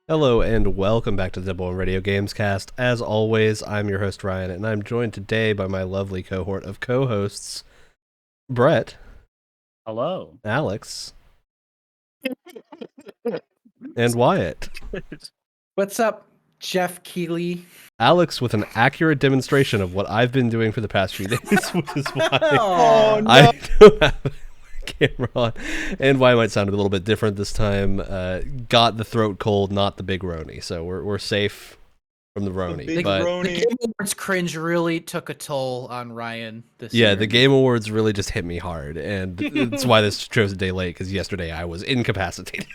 Hello and welcome back to the Double One Radio Gamescast. As always, I'm your host Ryan, and I'm joined today by my lovely cohort of co-hosts, Brett, Hello, Alex, and Wyatt. What's up, Jeff Keighley? Alex with an accurate demonstration of what I've been doing for the past few days, which is why Oh, no. I don't have a camera on, and why I might sound a little bit different this time. Got the throat cold, not the big Roni, so we're safe from the Roni. The But Game Awards cringe really took a toll on Ryan this yeah, year. the Game Awards really just hit me hard, and that's why this show's a day late, because yesterday I was incapacitated.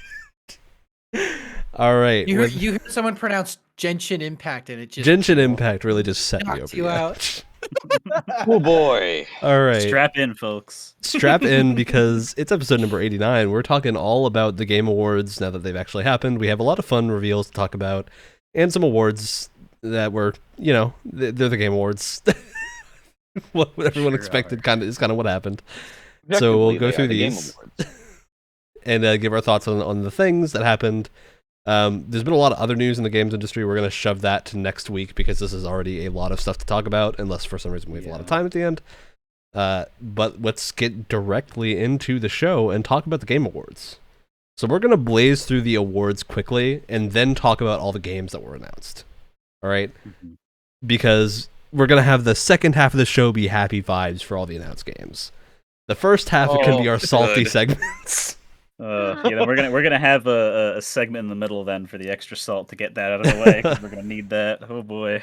All right. You heard someone pronounce Genshin Impact, and it just Genshin Impact really just set me knocked over you the out. edge. Oh boy. All right. strap in, folks. Strap in, because it's episode number 89. We're talking all about the Game Awards now that they've actually happened. We have a lot of fun reveals to talk about, and some awards that were, they're the Game Awards. What everyone expected is kind of what happened. So we'll go through these and give our thoughts on the things that happened. There's been a lot of other news in the games industry. We're going to shove that to next week because this is already a lot of stuff to talk about, unless for some reason we have a lot of time at the end. But let's get directly into the show and talk about the Game Awards. So we're going to blaze through the awards quickly and then talk about all the games that were announced. All right? Mhm. Because we're going to have the second half of the show be happy vibes for all the announced games. The first half it can be our salty segments. We're gonna have a segment in the middle then for the extra salt to get that out of the way, 'cause we're gonna need that. Oh boy.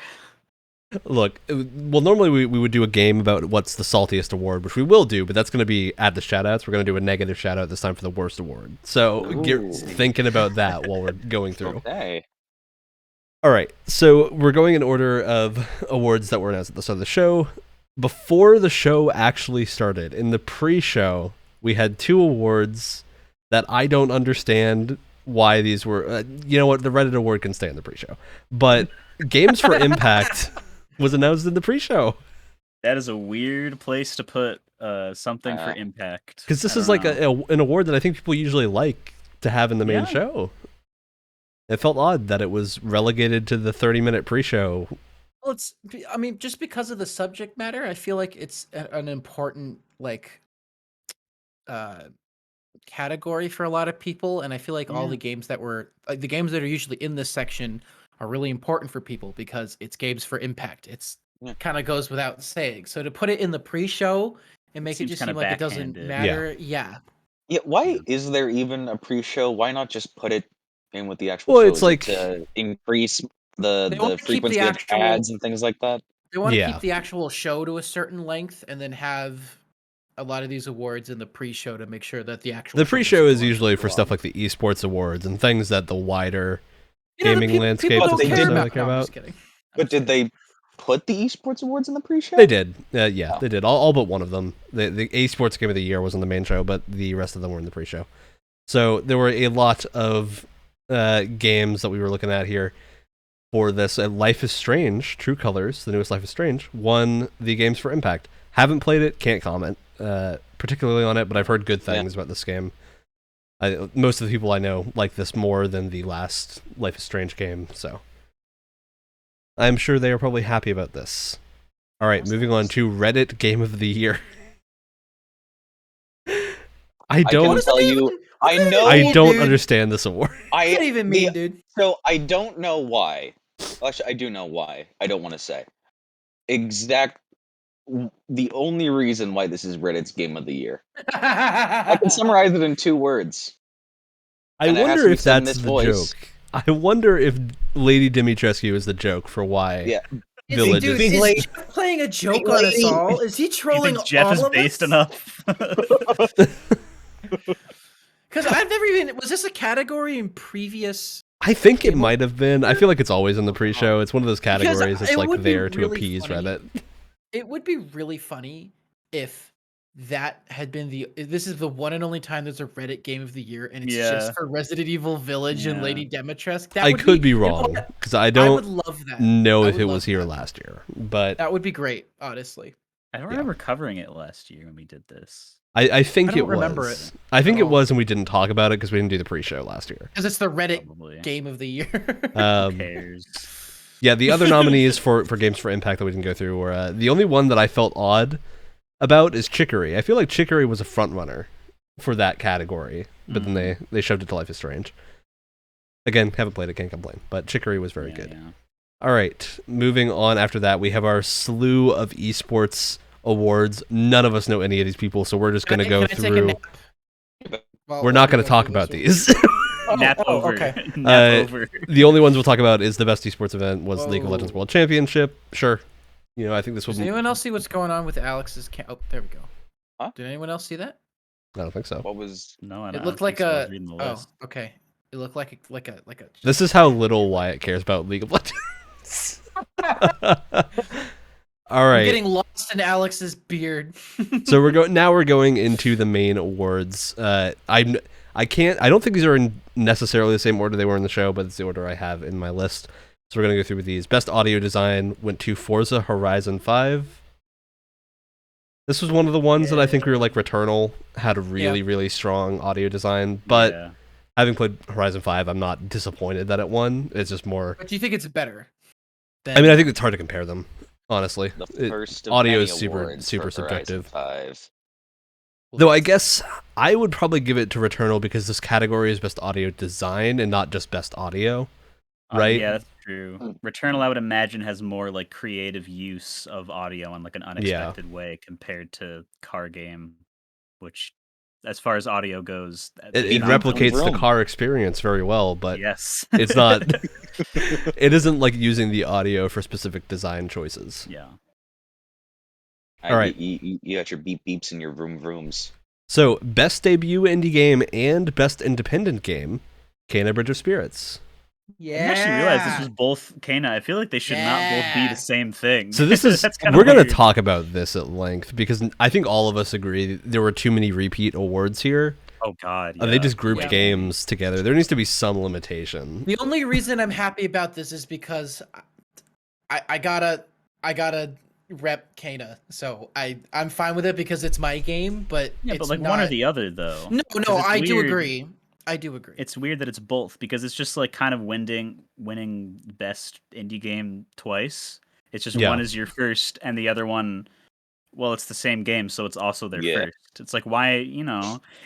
Look, well, normally we would do a game about what's the saltiest award, which we will do, but that's going to be at the shoutouts. We're going to do a negative shoutout this time for the worst award. So get Ooh. thinking about that while we're going through. Okay. All right, so we're going in order of awards that were announced at the start of the show. Before the show actually started, in the pre-show, we had two awards that I don't understand why these were. You know what? The Reddit award can stay in the pre-show. But Games for Impact was announced in the pre-show. That is a weird place to put something for impact. Because this I is don't like know. an award that I think people usually like to have in the main Yeah. show. It felt odd that it was relegated to the 30-minute pre-show. Well, just because of the subject matter, I feel like it's an important category for a lot of people, and I feel like all the games that were the games that are usually in this section are really important for people because it's games for impact. It's kind of goes without saying. So to put it in the pre-show and make it Seems just kinda seem like it doesn't backhanded. matter, yeah. Yeah, why Yeah. is there even a pre-show? Why not just put it in with the actual Well, show? it's Is it like to increase They the want to keep the frequency of actual- ads and things like that? They want to Yeah. keep the actual show to a certain length and then have a lot of these awards in the pre-show to make sure that the actual The show pre-show is doesn't usually go for stuff long. like the Esports awards and things that the wider You know, the gaming peop- landscape people But don't they care did- about. really care No, I'm about. just kidding. But did they put the esports awards in the pre-show? They did. Yeah, Oh. they did. All but one of them. The Esports Game of the Year was on the main show, but the rest of them were in the pre-show. So there were a lot of games that we were looking at here for this. Life is Strange, True Colors, the newest Life is Strange, won the Games for Impact. Haven't played it, can't comment particularly on it, but I've heard good things about this game. Most of the people I know like this more than the last Life is Strange game, so I'm sure they are probably happy about this. All right, moving on to Reddit Game of the Year. I What don't does it mean? I know. I don't dude. understand this award. What does that even mean, dude? So I don't know why. Actually, I do know why. I don't want to say. The only reason why this is Reddit's Game of the Year. I can summarize it in 2 words. I And it has wonder to be if said in that's this the voice. joke. I wonder if Lady Dimitrescu is the joke for why Yeah. Village Dude, is... is Like- Jeff playing a joke Big on us lady. all? Is he You trolling think Jeff is all of based us? enough? Because I've never even. Was this a category in previous? I think it might have been. I feel like it's always in the pre-show. It's one of those Because categories that's it like would be there to really appease funny. Reddit. It would be really funny if that had been the. This is the one and only time there's a Reddit Game of the Year, and it's Yeah. just for Resident Evil Village and Yeah. Lady Dimitrescu. That I would could be you know wrong what? because I I would don't love that. know I if would it love was here that. last year, but That would be great, honestly. I don't Yeah. remember covering it last year when we did this. I think I don't it remember was. it I think at it all. was, and we didn't talk about it because we didn't do the pre-show last year. Because it's the Reddit Probably. game of the year. Who cares? Yeah, the other nominees for games for Impact that we didn't go through were the only one that I felt odd about is Chicory. I feel like Chicory was a front runner for that category, but then they shoved it to Life is Strange. Again, haven't played it, can't complain. But Chicory was very good. Yeah. All right, moving on after that, we have our slew of esports awards. None of us know any of these people, so we're just going to go through. We're not going to talk about these. Nap over. Okay. Nap over. The only ones we'll talk about is the best esports event was League of Legends World Championship. Sure. I think this was... Does anyone else see what's going on with Alex's Oh, there we go. Huh? Did anyone else see that? I don't think so. What was? No, I It don't looked think like so. I a... was reading the Oh, list. okay. It looked like a... This is how little Wyatt cares about League of Legends. All right. I'm getting lost in Alex's beard. So we're going into the main awards. I don't think these are in necessarily the same order they were in the show, but it's the order I have in my list. So we're going to go through with these. Best audio design went to Forza Horizon 5. This was one of the ones that I think we were like Returnal had a really, really strong audio design, but having played Horizon 5, I'm not disappointed that it won. It's just more... But do you think it's better? I mean, I think it's hard to compare them, honestly. The first of audio many is super awards for subjective. Horizon 5. Though I guess I would probably give it to Returnal because this category is best audio design and not just best audio, right? Yeah, that's true. Returnal, I would imagine, has more like creative use of audio in like an unexpected way compared to Car Game, which, as far as audio goes, it replicates the car experience very well, but yes, it's not. It isn't like using the audio for specific design choices. Yeah. All right. You got your beep beeps and your vroom vrooms. So, best debut indie game and best independent game, Kena Bridge of Spirits. Yeah. I didn't actually realize this was both Kena. I feel like they should not both be the same thing. So this is we're going to talk about this at length because I think all of us agree there were too many repeat awards here. Oh God! They just grouped games together. There needs to be some limitation. The only reason I'm happy about this is because I gotta rep Kena, so I'm fine with it because it's my game. But it's but like not... one or the other though. No, I do agree. I do agree. It's weird that it's both because it's just like kind of winning best indie game twice. It's just one is your first and the other one, well, it's the same game, so it's also their first. It's like, why,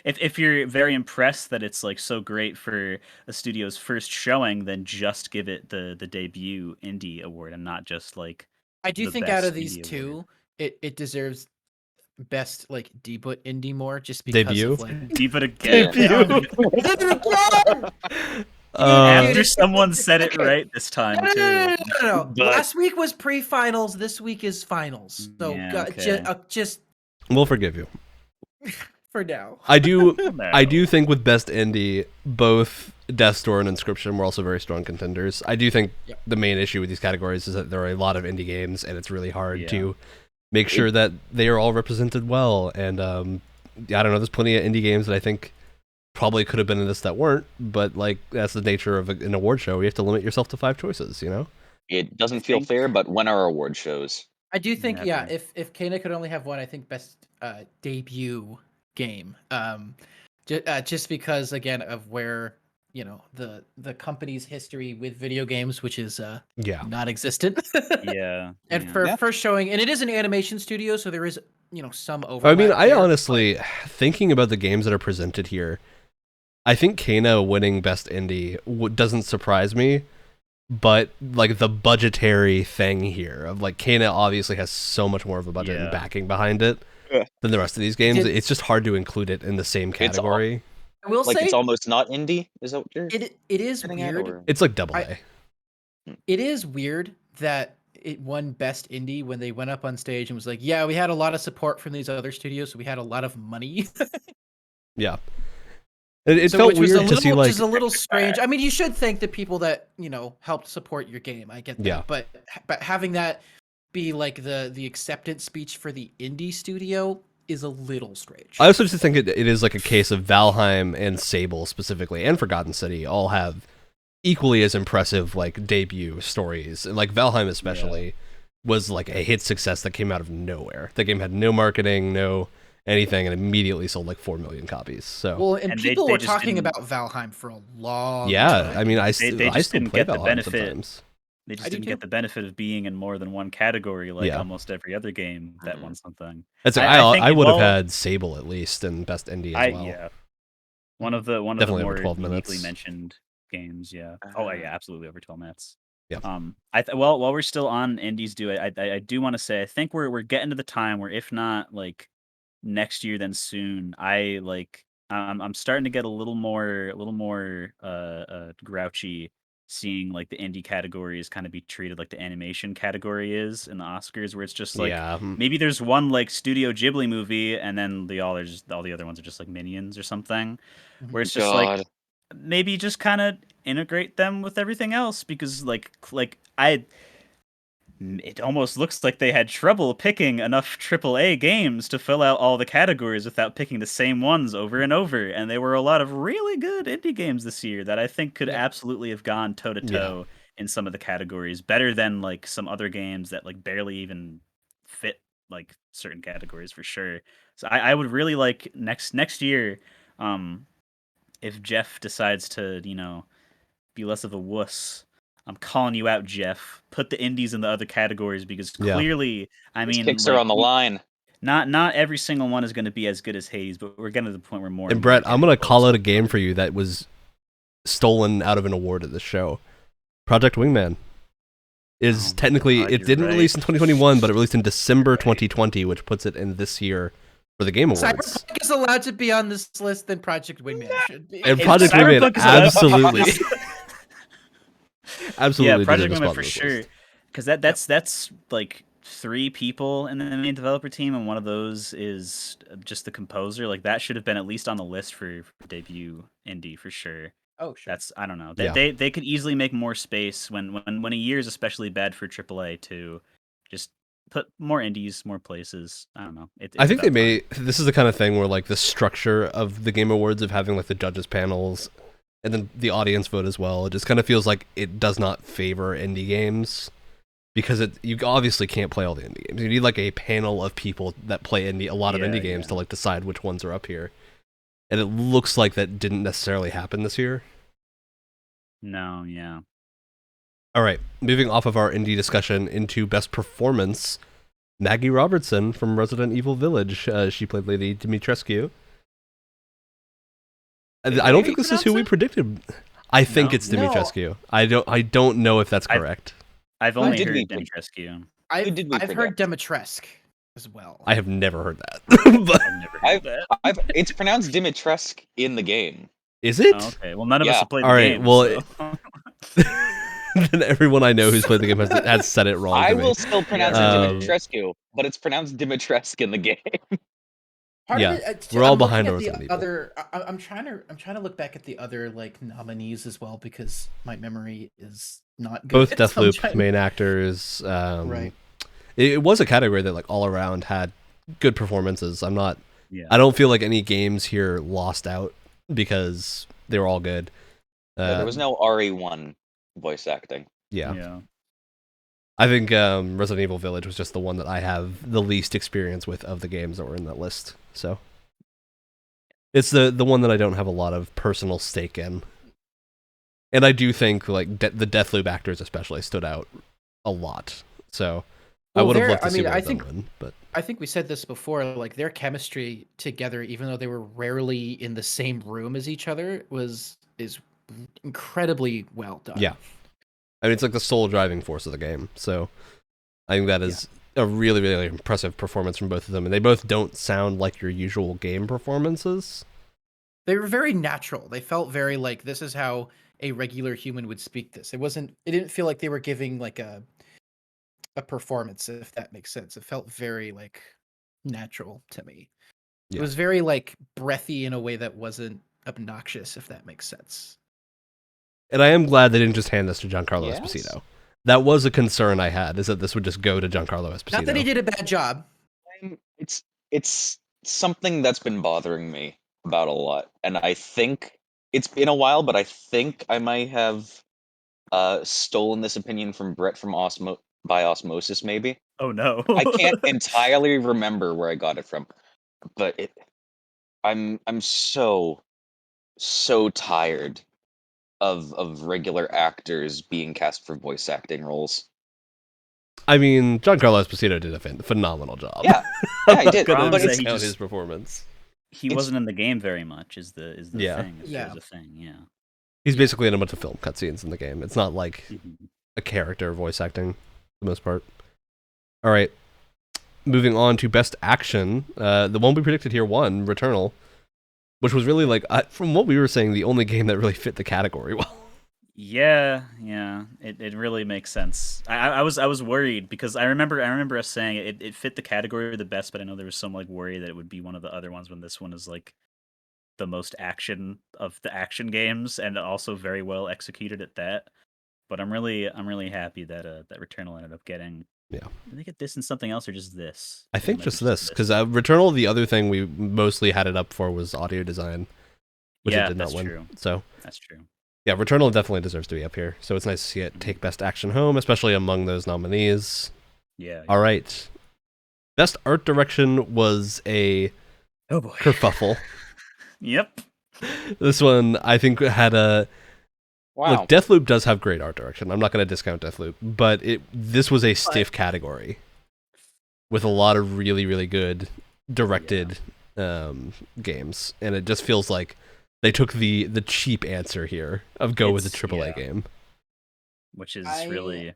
if you're very impressed that it's like so great for a studio's first showing, then just give it the debut indie award and not just like. I do think out of these two, it deserves best like debut indie more just because debut of, like, debut again. After someone said it right this time too. No. Last week was pre-finals. This week is finals. So just we'll forgive you for now. I do think with best indie, both Death's Door and Inscription were also very strong contenders. I do think the main issue with these categories is that there are a lot of indie games, and it's really hard to make sure that they are all represented well. And I don't know, there's plenty of indie games that I think probably could have been in this that weren't, but like that's the nature of an award show. You have to limit yourself to 5 choices, It doesn't feel fair, but when are award shows? I do think, if Kena could only have one, I think best debut game. Just because, again, of where, the company's history with video games, which is not existent. And for first showing, and it is an animation studio, so there is, some overlap. I mean, I honestly, thinking about the games that are presented here, I think Kena winning best indie doesn't surprise me. But like the budgetary thing here of like Kena obviously has so much more of a budget and backing behind it than the rest of these games. It's just hard to include it in the same category. I will say it's almost not indie. Is that what you're? It is weird. It's like double A. It is weird that it won best indie when they went up on stage and was like, "Yeah, we had a lot of support from these other studios, so we had a lot of money." Yeah. It felt weird to see, like... Which is a little strange. I mean, you should thank the people that, helped support your game. I get that. Yeah. But having that be, like, the acceptance speech for the indie studio is a little strange. I also just think it is, like, a case of Valheim and Sable, specifically, and Forgotten City, all have equally as impressive, like, debut stories. And, like, Valheim especially was, like, a hit success that came out of nowhere. The game had no marketing, no anything, and immediately sold like 4 million copies. So Well, and people they were just talking didn't. about Valheim for a long yeah, time. I mean, I They just still didn't play get the Valheim benefit. sometimes. They I just do didn't too. get the benefit of being in more than one category, like Yeah. almost every other game that won something. That's I I would have had Sable at least in best indie as well. Yeah, one of the Definitely more over 12 uniquely minutes. mentioned games. Yeah. Oh yeah, absolutely over 12 minutes. Yeah. Well, while we're still on indies, I do want to say I think we're getting to the time where, if not like next year, then soon, I'm starting to get a little more grouchy seeing like the indie categories kind of be treated like the animation category is in the Oscars, where it's just like Yeah. maybe there's one like Studio Ghibli movie and then all the other ones are just like Minions or something, where it's just like maybe just kind of integrate them with everything else, because it almost looks like they had trouble picking enough AAA games to fill out all the categories without picking the same ones over and over. And there were a lot of really good indie games this year that I think could absolutely have gone toe to toe in some of the categories, better than like some other games that like barely even fit like certain categories for sure. So I would really like next year, if Jeff decides to, be less of a wuss. I'm calling you out, Jeff. Put the indies in the other categories, because clearly, I mean, kicks are on the line. Not every single one is going to be as good as Hades, but we're getting to the point where more. And Brett, I'm gonna call out a game for you that was stolen out of an award at this show. Project Wingman is technically it didn't release in 2021, but it released in December 2020, which puts it in this year for the Game Awards. Cyberpunk is allowed to be on this list, then Project Wingman should be. And Project Wingman, absolutely. Absolutely, yeah, Project Wingman for sure. Because that's like 3 people in the main developer team, and one of those is just the composer. Like that should have been at least on the list for debut indie for sure. Oh, sure. That's, I don't know. They could easily make more space when a year is especially bad for AAA to just put more indies, more places. I don't know. I think this is the kind of thing where like the structure of the Game Awards of having like the judges panels and then the audience vote as well, it just kind of feels like it does not favor indie games, because you obviously can't play all the indie games. You need like a panel of people that play a lot of indie games to like decide which ones are up here. And it looks like that didn't necessarily happen this year. No, yeah. All right, moving off of our indie discussion into best performance, Maggie Robertson from Resident Evil Village. She played Lady Dimitrescu. I don't think this is who we predicted. I think it's Dimitrescu. I don't know if that's correct. I've only heard Dimitrescu. I've heard Dimitrescu as well. I have never heard that. I've never heard that. It's pronounced Dimitrescu in the game. Is it? Oh, okay. Well, none of us have played the game. Well, then everyone I know who's played the game has said it wrong. I will still pronounce it Dimitrescu, but it's pronounced Dimitrescu in the game. We're all behind Resident Evil. I'm trying to look back at the other like nominees as well, because my memory is not good. Both Deathloop main actors. Right. It was a category that like all around had good performances. I don't feel like any games here lost out because they were all good. There was no RE1 voice acting. Yeah. I think Resident Evil Village was just the one that I have the least experience with of the games that were in that list. So it's the one that I don't have a lot of personal stake in. And I do think like the Deathloop actors especially stood out a lot. So I would have loved to see one of them win. But I think we said this before, like their chemistry together, even though they were rarely in the same room as each other, is incredibly well done. Yeah. I mean, it's like the sole driving force of the game. So I think that is a really, really impressive performance from both of them. And they both don't sound like your usual game performances. They were very natural. They felt very like, this is how a regular human would speak this. It didn't feel like they were giving like a performance, if that makes sense. It felt very like natural to me. It was very like breathy in a way that wasn't obnoxious, if that makes sense. And I am glad they didn't just hand this to Giancarlo Esposito. That was a concern I had, is that this would just go to Giancarlo Esposito. Not that he did a bad job. It's something that's been bothering me about a lot. And I think it's been a while, but I think I might have stolen this opinion from Brett from by osmosis, maybe. Oh no. I can't entirely remember where I got it from. but I'm so tired of regular actors being cast for voice acting roles. I mean, Giancarlo Esposito did a phenomenal job. Yeah, I'm he not did. gonna But discount his performance. He wasn't in the game very much. Is the thing? If there's a thing, yeah. He's basically in a bunch of film cutscenes in the game. It's not like Mm-hmm. a character voice acting, for the most part. All right, moving on to best action. The one we predicted here won, Returnal, which was really like, from what we were saying, the only game that really fit the category well. Yeah, it really makes sense. I was worried because I remember us saying it fit the category the best, but I know there was some like worry that it would be one of the other ones when this one is like the most action of the action games and also very well executed at that. But I'm really happy that that Returnal ended up getting. Yeah. Did they get this and something else or just this? I think just this, because Returnal, the other thing we mostly had it up for was audio design, which it did not win. True. So that's true. Yeah, Returnal definitely deserves to be up here. So it's nice to see it take Best Action home, especially among those nominees. Yeah. All right. Best Art Direction was a kerfuffle. Yep. This one, I think, had a... Wow. Look, Deathloop does have great art direction. I'm not going to discount Deathloop, but this was a stiff category with a lot of really, really good directed games, and it just feels like they took the cheap answer here of go with a AAA game, which is really.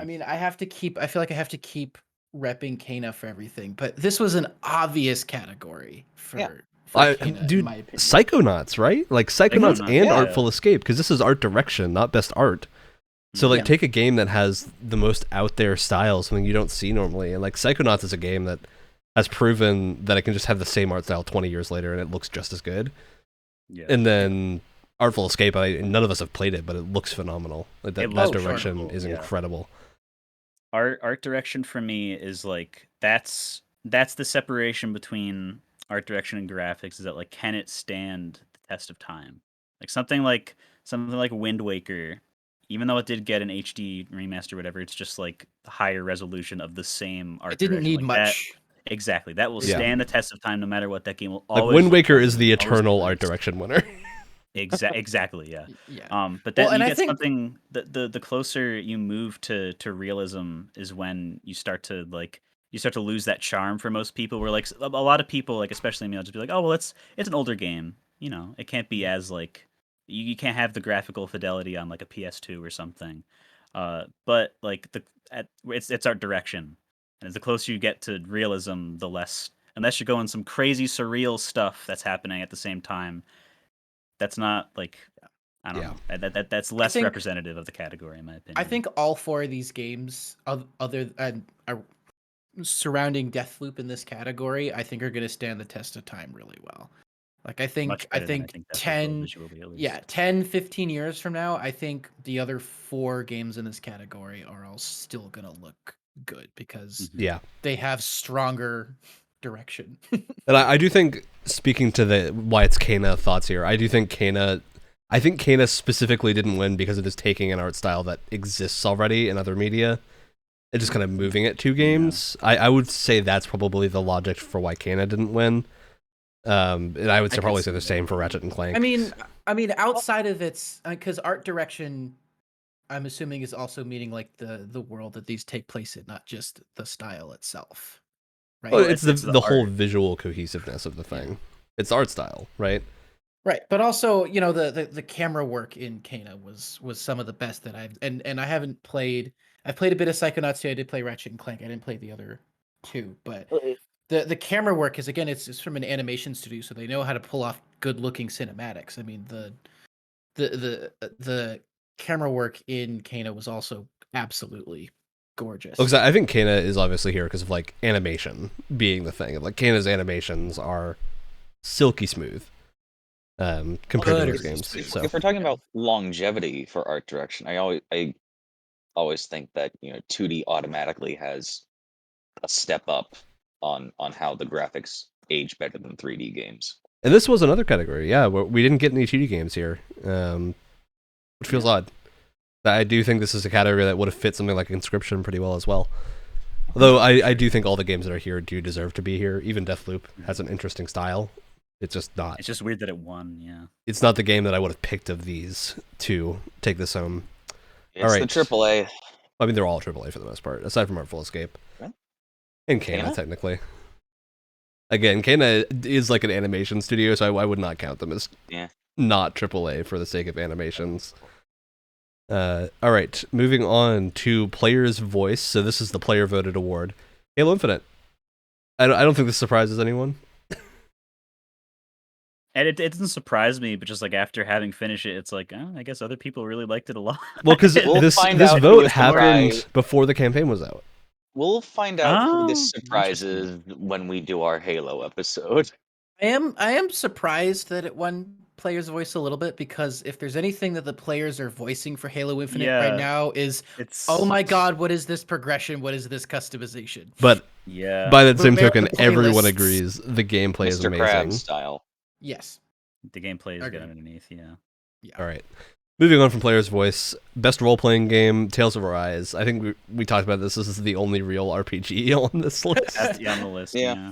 I mean, I feel like I have to keep repping Kana for everything, but this was an obvious category for. Dude, Psychonauts, right? Like Psychonauts and Artful Escape, because this is art direction, not best art. So like take a game that has the most out there style, something you don't see normally. And like Psychonauts is a game that has proven that it can just have the same art style 20 years later and it looks just as good. Yeah. And then Artful Escape, none of us have played it, but it looks phenomenal. Like that direction is incredible. Art direction for me is like that's the separation between art direction and graphics, is that like can it stand the test of time? Like something like Wind Waker, even though it did get an HD remaster or whatever, it's just like the higher resolution of the same art. It didn't need much. Exactly. That will stand the test of time no matter what. That game will always. Like Wind Waker is the eternal art direction winner. Exactly, yeah. But then you get something the closer you move to realism is when you start to lose that charm for most people. Where like a lot of people, like especially me, I'll just be like, oh well, it's an older game. You know, it can't be as like you can't have the graphical fidelity on like a PS2 or something. But like it's art direction, and the closer you get to realism, the less, unless you're going some crazy surreal stuff that's happening at the same time. That's not like I don't know. That's less representative of the category, in my opinion. I think all four of these games, surrounding Deathloop in this category, I think are going to stand the test of time really well. Like I think 10, 15 years from now, I think the other four games in this category are all still going to look good because they have stronger direction. And I do think, speaking to why it's Kana thoughts here, I think Kana specifically didn't win because it is taking an art style that exists already in other media and just kind of moving it to games. I would say that's probably the logic for why Kana didn't win. And I would probably say the same for Ratchet and Clank. I mean, outside of its, because art direction, I'm assuming is also meaning like the world that these take place in, not just the style itself. Right. Well, it's the whole visual cohesiveness of the thing. Yeah. It's art style, right? Right, but also, you know, the camera work in Kana was some of the best that I've and I haven't played. I've played a bit of Psychonauts 2. I did play Ratchet and Clank. I didn't play the other two, but the camera work is, again, it's from an animation studio, so they know how to pull off good looking cinematics. I mean, the camera work in Kana was also absolutely gorgeous. Because I think Kana is obviously here because of like animation being the thing. Like Kana's animations are silky smooth compared to those games. So if we're talking about longevity for art direction, I always think that 2D automatically has a step up on how the graphics age better than 3D games. And this was another category, where we didn't get any 2D games here, which feels odd. I do think this is a category that would have fit something like Inscription pretty well as well. Although I do think all the games that are here do deserve to be here. Even Deathloop has an interesting style. It's just not. It's just weird that it won. Yeah. It's not the game that I would have picked of these to take this home. It's the AAA. I mean, they're all AAA for the most part, aside from Artful Escape. Right. And Kana, technically. Again, Kana is like an animation studio, so I would not count them as not AAA for the sake of animations. All right, moving on to Player's Voice. So this is the player-voted award. Halo Infinite. I don't think this surprises anyone. And it doesn't surprise me, but just like after having finished it, it's like, oh, I guess other people really liked it a lot. Well, because this vote happened before the campaign was out. We'll find out who this surprises when we do our Halo episode. I am surprised that it won Player's Voice a little bit, because if there's anything that the players are voicing for Halo Infinite right now is, oh my god, what is this progression? What is this customization? But by that same token, everyone agrees the gameplay is amazing. Krabs style. Yes. The gameplay is good underneath, yeah. All right. Moving on from Player's Voice, best role-playing game, Tales of Arise. I think we talked about this. This is the only real RPG on this list. On the list, yeah.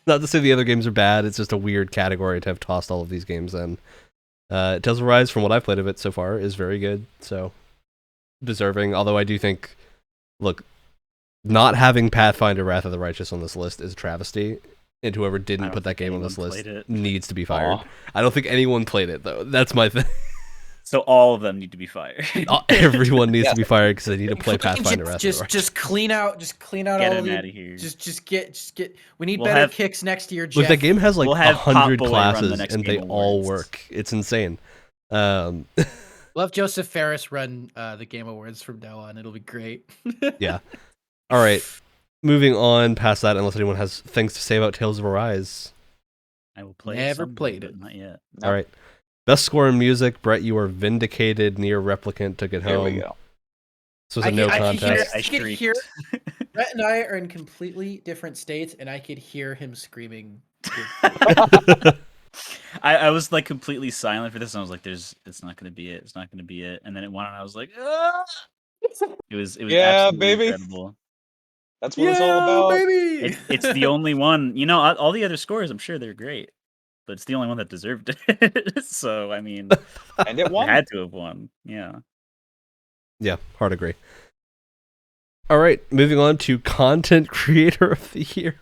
Not to say the other games are bad. It's just a weird category to have tossed all of these games in. Tales of Arise, from what I've played of it so far, is very good. So, deserving. Although I do think, look, not having Pathfinder Wrath of the Righteous on this list is a travesty. And whoever didn't put that game on this list needs to be fired. I don't think anyone played it, though. That's my thing. So all of them need to be fired. Everyone needs to be fired because they need to play Pathfinder Wrath of the Righteous. Just clean out get all him of out of here. Just get. We need better kicks next year, Jeff. Look, that game has like 100 classes and they all work. It's insane. We'll have Joseph Ferris run the Game Awards from now on. It'll be great. Yeah. All right. Moving on past that, unless anyone has things to say about Tales of Arise. I will play Never played it. Not yet. All right. Best score in music, Brett, you are vindicated. Near Replicant took it home. There we go. This was a no contest. I could hear Brett and I are in completely different states, and I could hear him screaming. I was like completely silent for this, and I was like, "It's not going to be it. It's not going to be it." And then it won, and I was like, "Ah!" It was absolutely baby. incredible. That's what it's all about. Baby. It's the only one. You know, all the other scores, I'm sure they're great, but it's the only one that deserved it. So, I mean, and it won. It had to have won. Yeah. Yeah, hard agree. All right, moving on to Content Creator of the Year.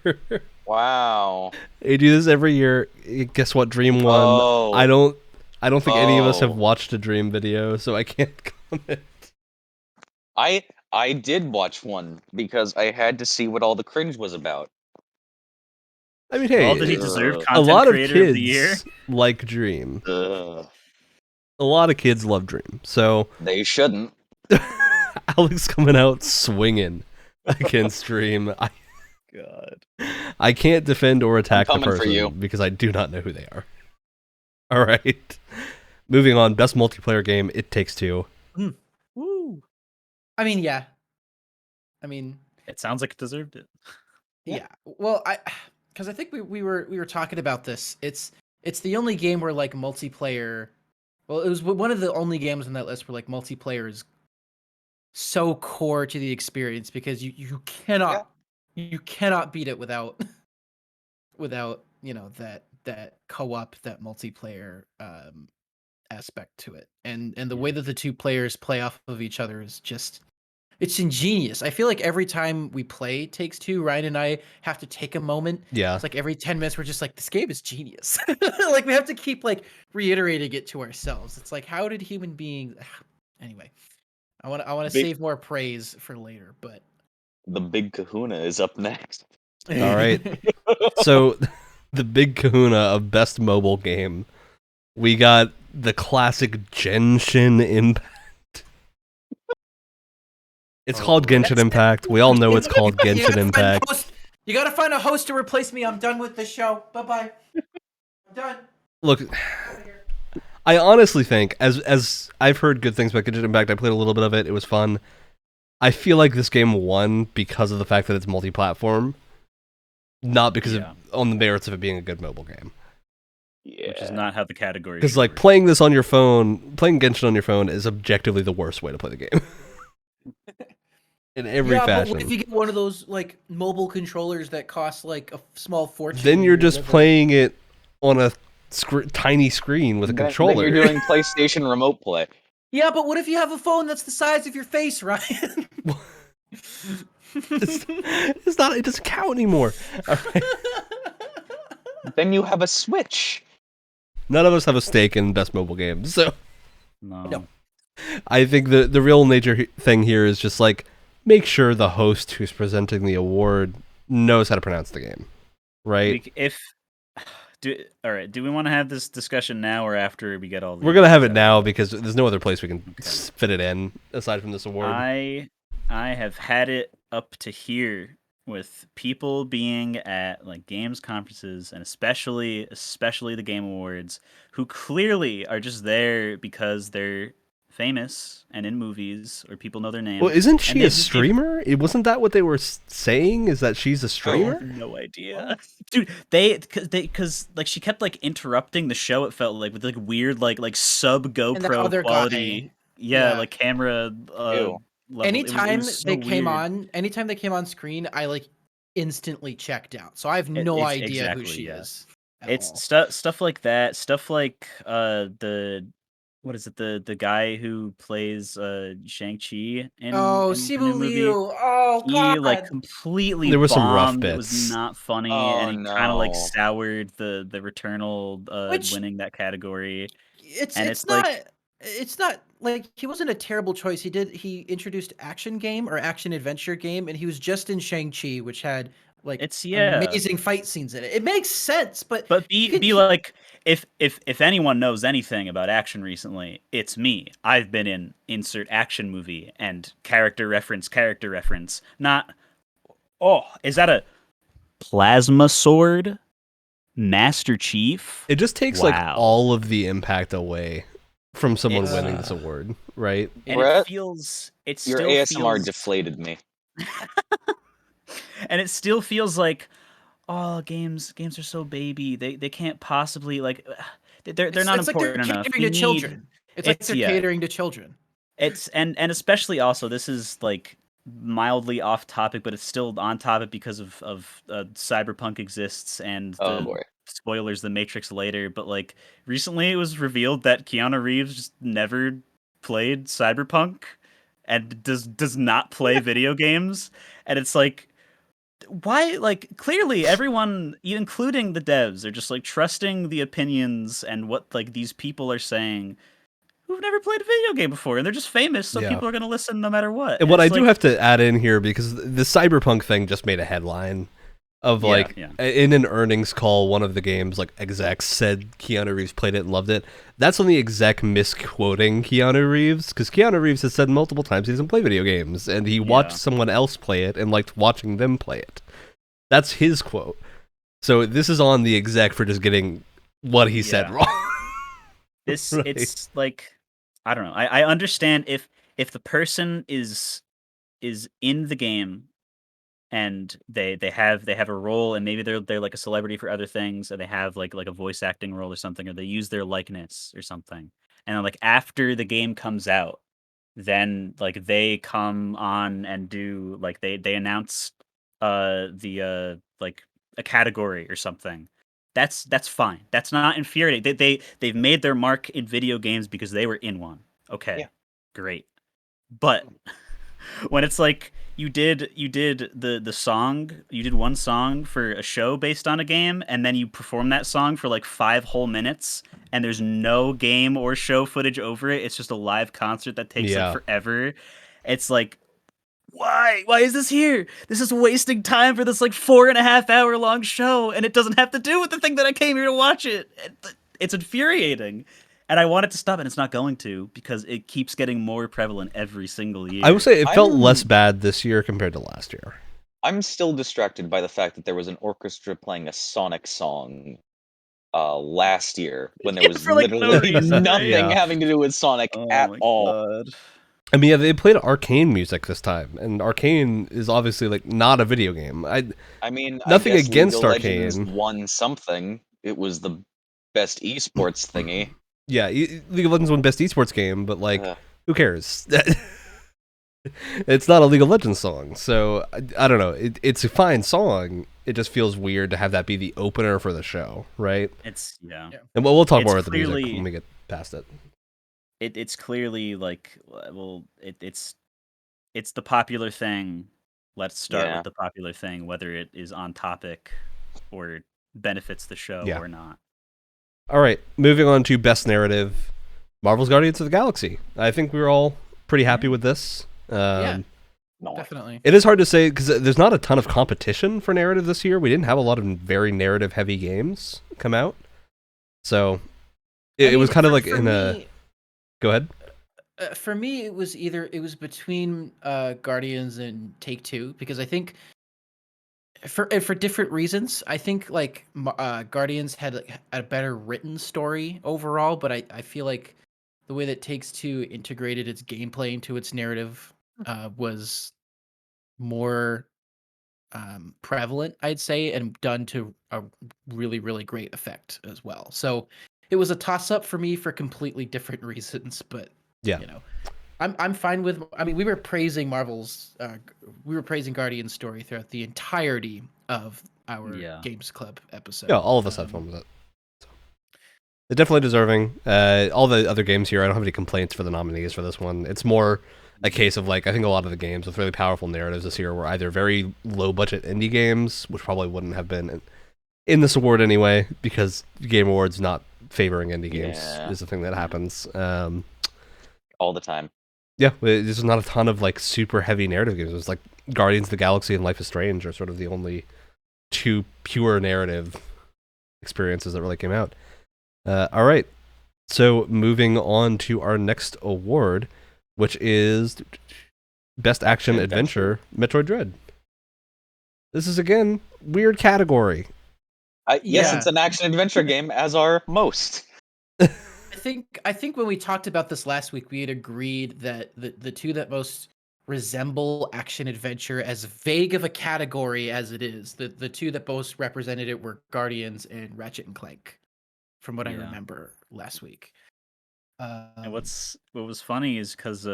Wow. They do this every year. Guess what? Dream won. Oh. I don't think any of us have watched a Dream video, so I can't comment. I did watch one because I had to see what all the cringe was about. I mean, hey, did he deserve a Content lot of Creator kids of the Year? like Dream. Ugh. A lot of kids love Dream, so They shouldn't. Alex coming out swinging against Dream. God. I can't defend or attack the I'm coming for you. person because I do not know who they are. All right. Moving on, best multiplayer game, It Takes Two. Woo. I mean, yeah. I mean, It sounds like it deserved it. yeah. Well, because I think we were talking about this. It's the only game where like multiplayer. Well, it was one of the only games on that list where like multiplayer is so core to the experience, because you cannot beat it without that co-op, that multiplayer aspect to it, and the way that the two players play off of each other is just, it's ingenious. I feel like every time we play Takes Two, Ryan and I have to take a moment. Yeah. It's like every 10 minutes we're just like, this game is genius. Like we have to keep like reiterating it to ourselves. It's like, how did human beings anyway, I want to save more praise for later, but The Big Kahuna is up next. All right. So the big kahuna of best mobile game, we got the classic Genshin Impact. It's called Genshin Impact. We all know it's called Genshin Impact. You gotta find a host to replace me. I'm done with the show. Bye-bye. I'm done. Look, I honestly think, as I've heard good things about Genshin Impact, I played a little bit of it. It was fun. I feel like this game won because of the fact that it's multi-platform, not because of on the merits of it being a good mobile game. Yeah. Which is not how the category. Because like playing this on your phone, playing Genshin on your phone is objectively the worst way to play the game. in every Yeah, but fashion. what if you get one of those like mobile controllers that cost like a small fortune? Then you're just deliver it? playing it on a tiny screen with a controller. Then you're doing PlayStation Remote Play. Yeah, but what if you have a phone that's the size of your face, Ryan? it's not. It doesn't count anymore. All right. Then you have a Switch. None of us have a stake in best mobile games, so No. I think the real major thing here is just like make sure the host who's presenting the award knows how to pronounce the game, right? All right. Do we want to have this discussion now or after we get all? We're gonna have it now because there's no other place we can fit it in aside from this award. I have had it up to here with people being at like games conferences and especially the Game Awards who clearly are just there because they're famous and in movies or people know their name. Well, isn't she a streamer? It wasn't that what they were saying? Is that she's a streamer? I have no idea, dude. Because like she kept like interrupting the show. It felt like with like weird like sub GoPro quality. Guy. Yeah, like camera. Level. Anytime they came on screen, I like instantly checked out. So I have no idea who she is. It's stuff like that. Stuff like the. What is it? The guy who plays Shang-Chi in Simu the new movie. Liu. Oh god. He like completely there was some rough bombed. bits. It was not funny, and he kind of like soured the Returnal winning that category. It's not like he wasn't a terrible choice. He introduced action game or action adventure game, and he was just in Shang-Chi, which had like amazing fight scenes in it. It makes sense, but be like if anyone knows anything about action recently, it's me. I've been in insert action movie and character reference. Not is that a plasma sword? Master Chief? It just takes like all of the impact away from someone winning this award, right? And it feels your ASMR deflated me. And it still feels like games are so baby. They can't possibly like they're not important enough. Catering to children. It's like they're catering to children. It's and especially also this is like mildly off topic, but it's still on topic because of Cyberpunk exists and spoilers, The Matrix later. But like recently, it was revealed that Keanu Reeves just never played Cyberpunk and does not play video games, and it's like. Why? Like, clearly everyone, including the devs, are just like trusting the opinions and what like these people are saying who've never played a video game before, and they're just famous, so people are gonna listen no matter what. And what I do have to add in here, because the Cyberpunk thing just made a headline of in an earnings call, one of the game's like execs said Keanu Reeves played it and loved it. That's on the exec misquoting Keanu Reeves, because Keanu Reeves has said multiple times he doesn't play video games, and he watched someone else play it and liked watching them play it. That's his quote. So this is on the exec for just getting what he said wrong. It's like, I don't know. I understand if the person is in the game and they have a role, and maybe they're like a celebrity for other things, and they have like a voice acting role or something, or they use their likeness or something, and then like after the game comes out, then like they come on and do like they announce like a category or something. That's fine. That's not infuriating. They've made their mark in video games because they were in one. Okay, great. But when it's like you did the song, you did one song for a show based on a game, and then you perform that song for like 5 whole minutes, and there's no game or show footage over it. It's just a live concert that takes like forever. It's like, why is this here? This is wasting time for this like 4.5 hour long show, and it doesn't have to do with the thing that I came here to watch it. It's infuriating. And I want it to stop, and it's not going to, because it keeps getting more prevalent every single year. I would say it felt less bad this year compared to last year. I'm still distracted by the fact that there was an orchestra playing a Sonic song last year when there was literally nothing having to do with Sonic at all. God. I mean, they played Arcane music this time, and Arcane is obviously like not a video game. I mean, nothing I guess against League of Arcane. Legends won something. It was the best esports thingy. Yeah, League of Legends won best esports game, but like, who cares? It's not a League of Legends song, so I don't know. It's a fine song. It just feels weird to have that be the opener for the show, right? It's yeah. And we'll talk It's more about the music clearly- when we get past it. It's clearly like, well, it's the popular thing. Let's start Yeah. with the popular thing, whether it is on topic or benefits the show Yeah. or not. All right, moving on to best narrative, Marvel's Guardians of the Galaxy. I think we were all pretty happy with this. Yeah. No. Definitely. It is hard to say because there's not a ton of competition for narrative this year. We didn't have a lot of very narrative-heavy games come out, so it was kind of like in a. Go ahead. For me, it was between Guardians and Take-Two, because I think for different reasons. I think like Guardians had like, a better written story overall, but I feel like the way that Takes-Two integrated its gameplay into its narrative was more prevalent, I'd say, and done to a really, really great effect as well. So it was a toss-up for me for completely different reasons, but Yeah. you know, I'm fine with. I mean, we were praising Guardian's story throughout the entirety of our Games Club episode. Yeah, all of us had fun with it. So. It's definitely deserving. All the other games here, I don't have any complaints for the nominees for this one. It's more a case of like, I think a lot of the games with really powerful narratives this year were either very low budget indie games, which probably wouldn't have been in this award anyway, because Game Awards not favoring indie games is the thing that happens. All the time. Yeah, there's not a ton of like super heavy narrative games. It was like Guardians of the Galaxy and Life is Strange are sort of the only two pure narrative experiences that really came out. All right, so moving on to our next award, which is Best Action Adventure, Metroid Dread. This is, again, weird category. Yes, it's an action-adventure game, as are most. I think when we talked about this last week, we had agreed that the two that most resemble action-adventure, as vague of a category as it is, the two that most represented it were Guardians and Ratchet and Clank, from what I remember last week. And what was funny is because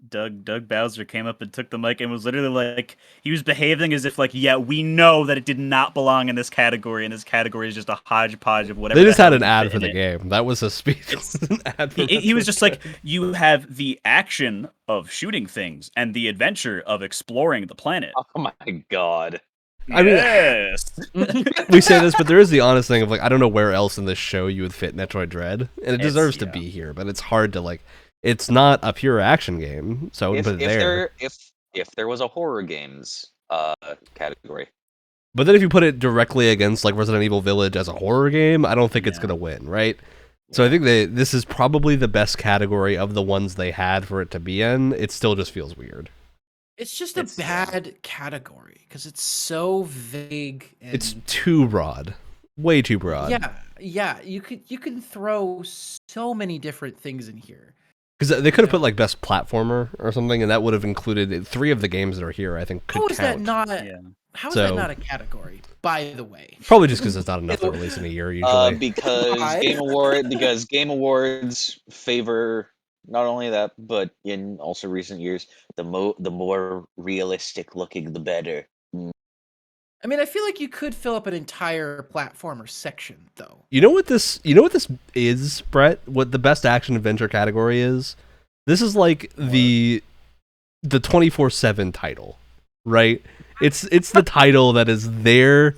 Doug Bowser came up and took the mic and was literally like, he was behaving as if like, yeah, we know that it did not belong in this category, and this category is just a hodgepodge of whatever. They just had an ad for the game. That was a speech. An ad for he was just like, you have the action of shooting things and the adventure of exploring the planet. Oh my god. I mean, yes. We say this, but there is the honest thing of like, I don't know where else in this show you would fit Metroid Dread, and it deserves to be here, but it's hard to like. It's not a pure action game, so I wouldn't put it there. If there was a horror games category, but then if you put it directly against like Resident Evil Village as a horror game, I don't think it's gonna win, right? So I think this is probably the best category of the ones they had for it to be in. It still just feels weird. It's just a bad category because it's so vague. And it's too broad, way too broad. Yeah. You can throw so many different things in here. Because they could have put like best platformer or something, and that would have included 3 of the games that are here. I think could How is count. that not? How is that not a category? By the way, probably just because it's not enough to release in a year usually. Because Game Awards favor. Not only that, but in also recent years, the more realistic looking, the better. I mean, I feel like you could fill up an entire platformer section, though. You know what this is, Brett? What the best action adventure category is? This is like the 24/7 title, right? It's the title that is there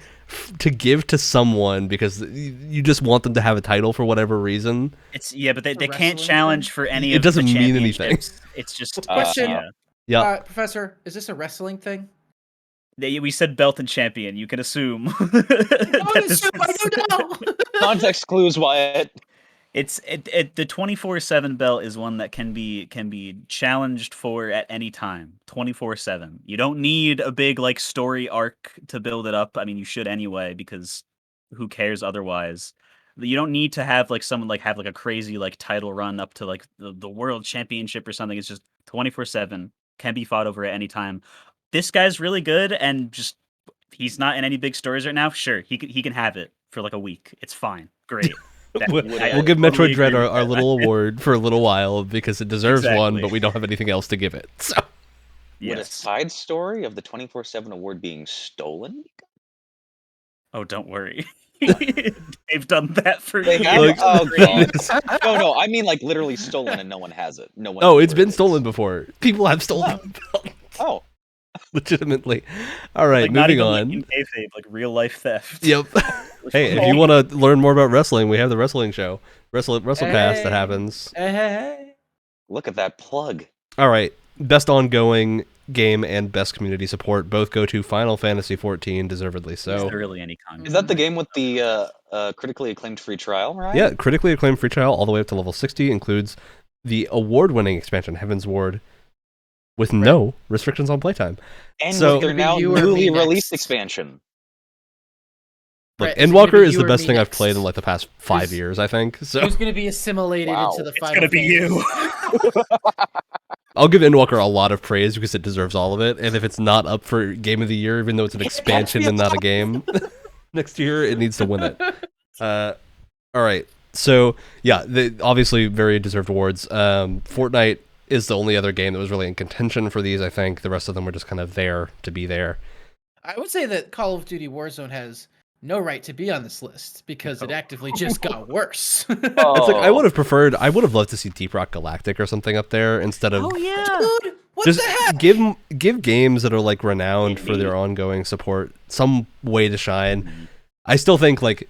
to give to someone because you just want them to have a title for whatever reason. But they can't challenge for any. It doesn't mean anything. It's just question. Yeah, Professor, is this a wrestling thing? We said belt and champion. You can assume. I don't know. Context clues, Wyatt. It's the 24/7 belt is one that can be challenged for at any time, 24/7. You don't need a big like story arc to build it up. I mean, you should anyway, because who cares otherwise? You don't need to have like someone like have like a crazy like title run up to like the world championship or something. It's just 24/7, can be fought over at any time. This guy's really good, and just he's not in any big stories right now. Sure, he can have it for like a week. It's fine, great. We'll give Metroid Dread our little award for a little while because it deserves one, but we don't have anything else to give it. So Would a Yes. side story of the 24/7 award being stolen? Oh, don't worry. They've done that for They years. have. Like, Oh god. this- No. I mean, like literally stolen, and no one has it. No one. Oh, knows it's where been it is. stolen before. People have stolen belts. Oh, Legitimately. All right, Like, not moving even on. like in kayfabe, like real life theft. Yep. Hey, if you want to learn more about wrestling, we have the wrestling show, WrestleCast that happens. Hey. look at that plug. All right, best ongoing game and best community support both go to Final Fantasy XIV, deservedly Is so. there really any content? Is that the game with the critically acclaimed free trial, right? Yeah, critically acclaimed free trial all the way up to level 60 includes the award-winning expansion Heaven's Ward with no restrictions on playtime. And So- with their now You or newly me released next. expansion. Look, Right, is it gonna Endwalker be is you the or best me thing I've next? played in like the past 5 Who's- years, I think. So Who's going to be assimilated Wow. into the It's final gonna be you. I'll give Endwalker a lot of praise because it deserves all of it. And if it's not up for Game of the Year, even though it's an expansion and not a game, next year it needs to win it. All right. So yeah, obviously very deserved awards. Fortnite is the only other game that was really in contention for these. I think the rest of them were just kind of there to be there. I would say that Call of Duty Warzone has no right to be on this list because it actively just got worse. Oh, It's like I would have loved to see Deep Rock Galactic or something up there instead of yeah. Dude, what just the heck? give games that are like renowned for their ongoing support some way to shine. I still think like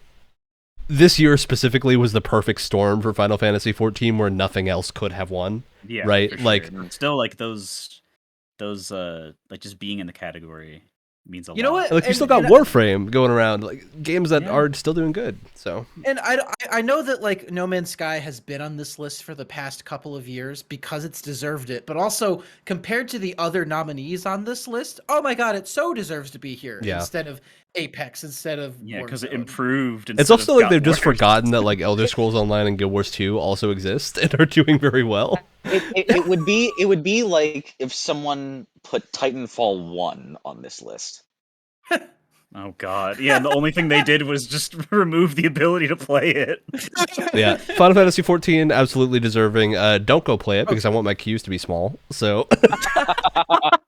this year specifically was the perfect storm for Final Fantasy XIV where nothing else could have won. Yeah, Right, for sure. like- still like those like just being in the category means a lot. You know what? Like you still And- got and Warframe going around, like games that Yeah. are still doing good. So And I know that like No Man's Sky has been on this list for the past couple of years because it's deserved it, but also compared to the other nominees on this list, oh my god, it so deserves to be here Yeah. instead of Apex, instead of Yeah, because it Warzone. improved. it's instead also of like got they've just worse. forgotten that like Elder Scrolls Online and Guild Wars 2 also exist and are doing very well. it would be like if someone put Titanfall 1 on this list. Oh god, yeah. The only thing they did was just remove the ability to play it. Yeah, Final Fantasy XIV absolutely deserving. Don't go play it because I want my queues to be small. So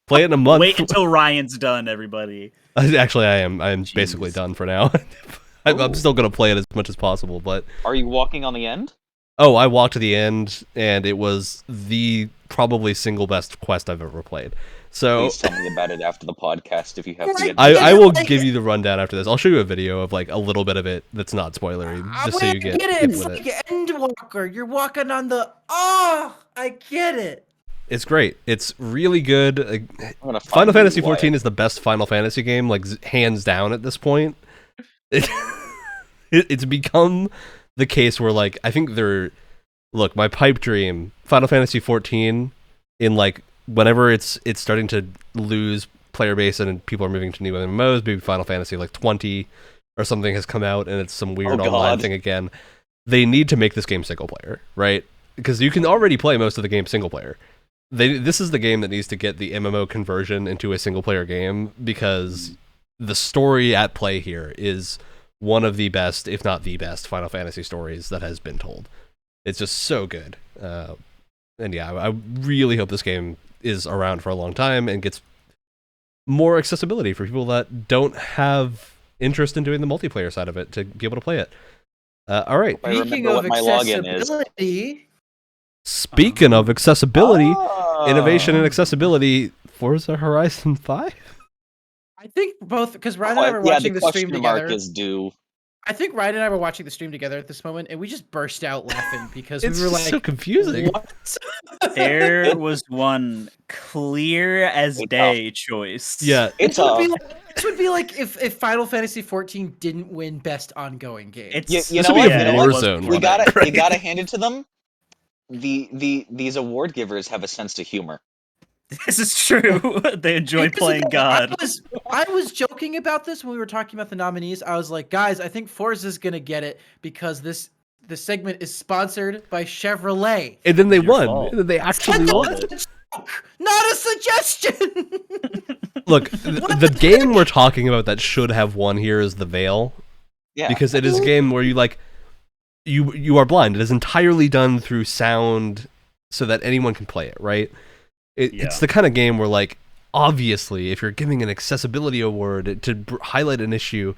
play it in a month. Wait until Ryan's done, everybody. Actually, I am basically Jeez. done for now. I'm still gonna play it as much as possible, but Are you walking on the end? oh, I walked to the end, and it was the probably single best quest I've ever played. So Please tell me about it after the podcast if you have to Right. get. I will give you the rundown after this. I'll show you a video of like a little bit of it that's not spoilery, just so you get it. hip It's with like it. Endwalker. You're walking on the. Oh, I get it. It's great. It's really good. I'm gonna find Final Fantasy you, Wyatt. XIV is the best Final Fantasy game, like hands down at this point. It's become the case where like I think look, my pipe dream, Final Fantasy XIV, in like whenever it's starting to lose player base and people are moving to new MMOs, maybe Final Fantasy like 20 or something has come out and it's some weird Oh, online God. thing again. They need to make this game single player, right? Because you can already play most of the game single player. This is the game that needs to get the MMO conversion into a single player game because the story at play here is one of the best, if not the best, Final Fantasy stories that has been told. It's just so good. And yeah, I really hope this game is around for a long time and gets more accessibility for people that don't have interest in doing the multiplayer side of it to be able to play it. All right. I remember Speaking of what my login is. accessibility, Speaking of accessibility, Oh. innovation and accessibility, Forza Horizon 5? I think both because Ryan and I were yeah, watching the the stream question mark together. is due. I think Ryan and I were watching the stream together at this moment, and we just burst out laughing because It's we were just like, so confusing. "What?" There was one clear as It's day choice. Yeah, It's This would be like if Final Fantasy XIV didn't win Best Ongoing Game. It's You This know would be what? a You know what? Warzone. We gotta right? you gotta hand it to them. These award givers have a sense of humor. This is true. They enjoy Here's the playing thing, God. I was joking about this when we were talking about the nominees. I was like, guys, I think Forza's gonna get it because this segment is sponsored by Chevrolet. And then they Your won. fault. And then they actually And won. that's a joke, not a suggestion. Look, the game we're talking about that should have won here is The Veil. Yeah. Because it is a game where you like you are blind. It is entirely done through sound so that anyone can play it, right? It's Yeah. the kind of game where like obviously, if you're giving an accessibility award to highlight an issue,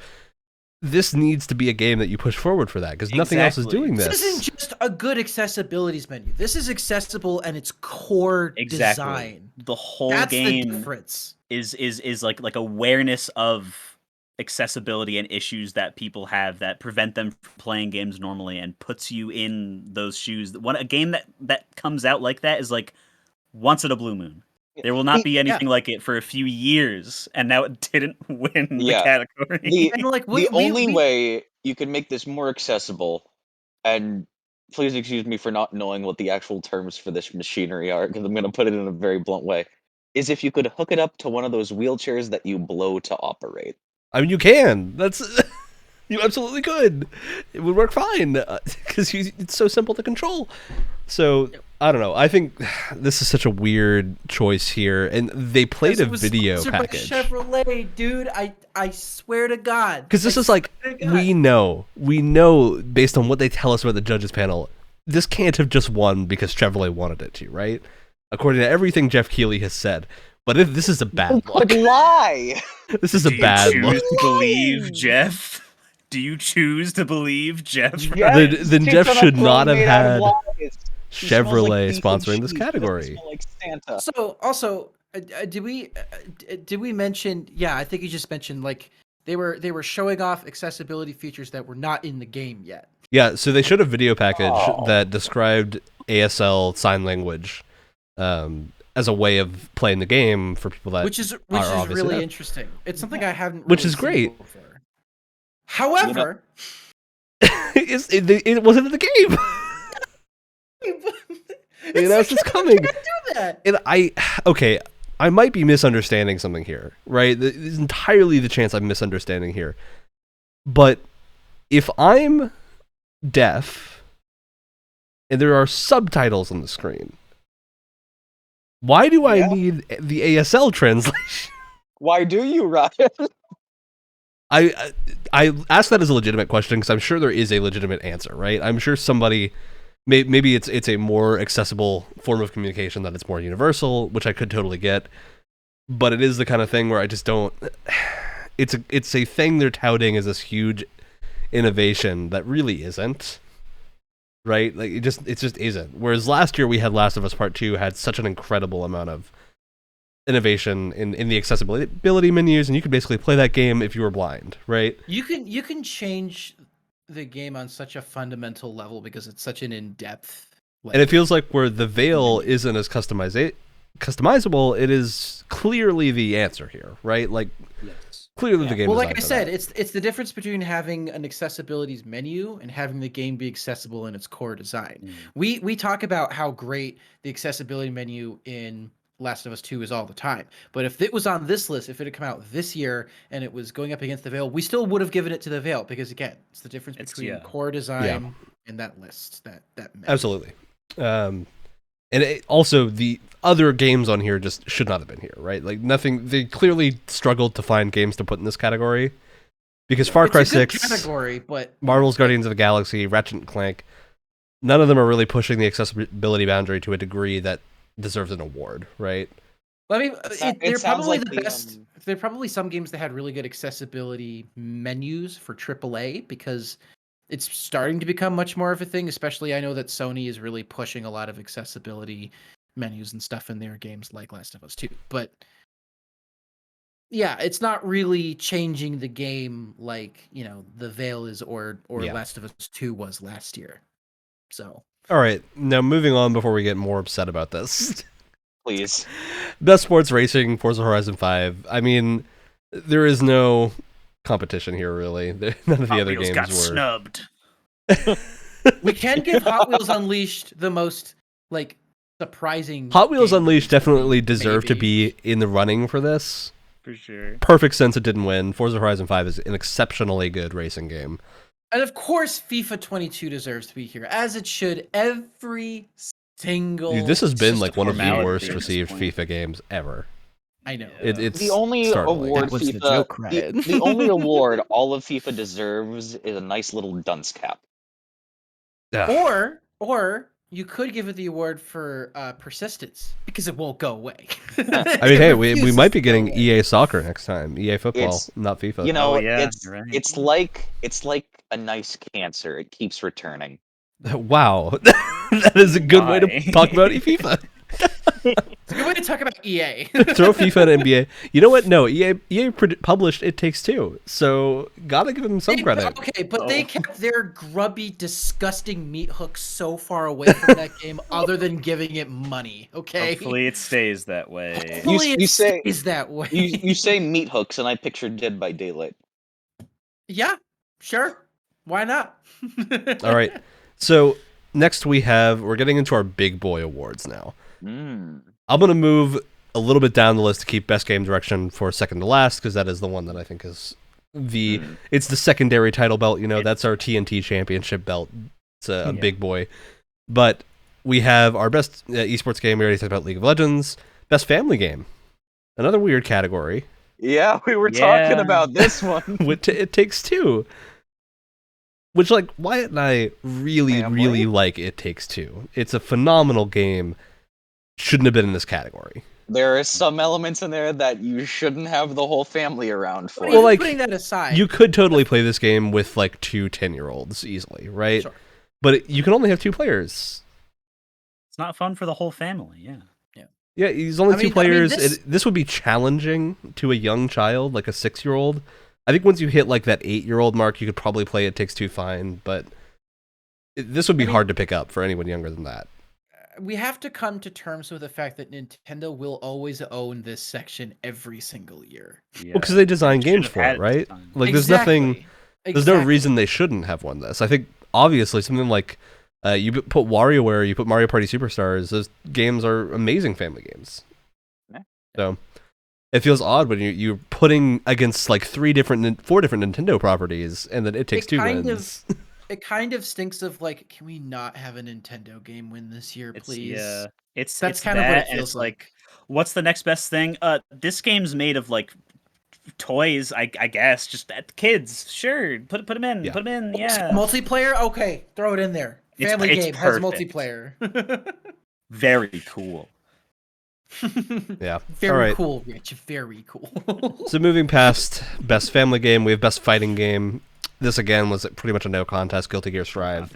this needs to be a game that you push forward for that, because nothing else is doing this. This isn't just a good accessibilities menu. This is accessible and its core design. The whole That's game the difference. is like awareness of accessibility and issues that people have that prevent them from playing games normally, and puts you in those shoes. A game that comes out like that is like once in a blue moon. There will not be anything like it for a few years, and now it didn't win the category. The only way you can make this more accessible, and please excuse me for not knowing what the actual terms for this machinery are, because I'm going to put it in a very blunt way, is if you could hook it up to one of those wheelchairs that you blow to operate. I mean, you can. That's you absolutely could. It would work fine because it's so simple to control. So I don't know. I think this is such a weird choice here, and they played a video package. Chevrolet, dude, I swear to God. Because this is like we know based on what they tell us about the judges panel, this can't have just won because Chevrolet wanted it to, right? According to everything Jeff Keighley has said. But if this is a bad look. Lie. This is a bad look. Do you choose to believe Jeff? Do you choose to believe Jeff? Then Jeff should not have had Chevrolet sponsoring this category. Like Santa. So also, did we mention? Yeah, I think you just mentioned like they were showing off accessibility features that were not in the game yet. Yeah, so they showed a video package that described ASL sign language as a way of playing the game for people that which is really interesting. It's something I haven't. Which is great. Before. However, it wasn't in the game. They announced it's coming. Do that. And I might be misunderstanding something here, right? There's entirely the chance I'm misunderstanding here. But if I'm deaf and there are subtitles on the screen, why do I need the ASL translation? Why do you, Ryan? I asked that as a legitimate question because I'm sure there is a legitimate answer, right? I'm sure somebody, maybe it's a more accessible form of communication, that it's more universal, which I could totally get. But it is the kind of thing where I just don't. It's a thing they're touting as this huge innovation that really isn't. Right? Like it just isn't. Whereas last year we had Last of Us Part 2 had such an incredible amount of innovation in the accessibility menus, and you could basically play that game if you were blind, right? You can change the game on such a fundamental level because it's such an in-depth and it feels like where the veil isn't as customizable, it is clearly the answer here, right? Like clearly the game. Well, like I said, it's the difference between having an accessibilities menu and having the game be accessible in its core design. We talk about how great the accessibility menu in Last of Us 2 is all the time. But if it was on this list, if it had come out this year and it was going up against the Veil, we still would have given it to the Veil because again, it's the difference between core design and that list. That menu. Absolutely. And also the other games on here just should not have been here, right? Like nothing. They clearly struggled to find games to put in this category because Far Cry 6, category, but Marvel's Guardians of the Galaxy, Ratchet and Clank, none of them are really pushing the accessibility boundary to a degree that deserves an award, right? Well, I mean, they're probably the best. There are probably some games that had really good accessibility menus for AAA because it's starting to become much more of a thing. Especially, I know that Sony is really pushing a lot of accessibility menus and stuff in their games, like Last of Us 2. But yeah, it's not really changing the game like the Veil is or Last of Us 2 was last year. So. All right, now moving on before we get more upset about this. Please. Best Sports Racing, Forza Horizon 5. I mean, there is no competition here, really. None of the other games got were snubbed. We can give Hot Wheels Unleashed the most surprising. Hot Wheels Unleashed definitely deserve to be in the running for this. For sure. Perfect sense it didn't win. Forza Horizon 5 is an exceptionally good racing game. And of course, FIFA 22 deserves to be here, as it should. Every single. Dude, this has been one of the worst received FIFA games ever. I know. It's the only startling. award That was FIFA. the joke, right? The only award all of FIFA deserves is a nice little dunce cap. Yeah. Or You could give it the award for persistence because it won't go away. I mean, hey, we might be getting EA Soccer next time. EA Football, not FIFA. You know, yeah, it's you're right. it's like a nice cancer. It keeps returning. Wow, that is a good way to talk about FIFA. It's a good way to talk about EA. Throw FIFA and NBA. You know what? No, EA published It Takes Two, so gotta give them some credit. Okay, but they kept their grubby, disgusting meat hooks so far away from that game, other than giving it money. Okay. Hopefully it stays that way. Hopefully it stays that way. You say meat hooks, and I picture Dead by Daylight. Yeah, sure. Why not? All right. So next we're getting into our big boy awards now. I'm going to move a little bit down the list to keep Best Game Direction for second to last, because that is the one that I think is it's the secondary title belt. You know, that's our TNT championship belt. It's a big boy. But we have our best esports game. We already talked about League of Legends. Best family game. Another weird category. Yeah, we were talking about this one. It Takes Two. Which, like, Wyatt and I really like It Takes Two. It's a phenomenal game. Shouldn't have been in this category. There are some elements in there that you shouldn't have the whole family around for. Well, like, putting that aside, you could totally play this game with like 2 10-year-olds easily, right? Sure. But you can only have 2 players. It's not fun for the whole family, Yeah, he's only 2 players. This would be challenging to a young child, like a 6-year-old. I think once you hit like that 8-year-old mark, you could probably play It Takes Two fine, but this would be hard to pick up for anyone younger than that. We have to come to terms with the fact that Nintendo will always own this section every single year. Yeah. Well, because they design games for it, right? Like, there's no reason they shouldn't have won this. I think, obviously, something like you put WarioWare, you put Mario Party Superstars, those games are amazing family games. Yeah. So it feels odd when you're putting against like 4 different Nintendo properties, and then It Takes Two wins. It kind of stinks of like, can we not have a Nintendo game win this year, please? That's kind of what it feels like. What's the next best thing? This game's made of like toys, I guess. Just kids, sure. Put them in. Put them in. Yeah. Multiplayer, okay, throw it in there. Family game has multiplayer. Very cool. Yeah. Very cool, Rich. Very cool. So moving past best family game, we have best fighting game. This again was pretty much a no contest. Guilty Gear Strive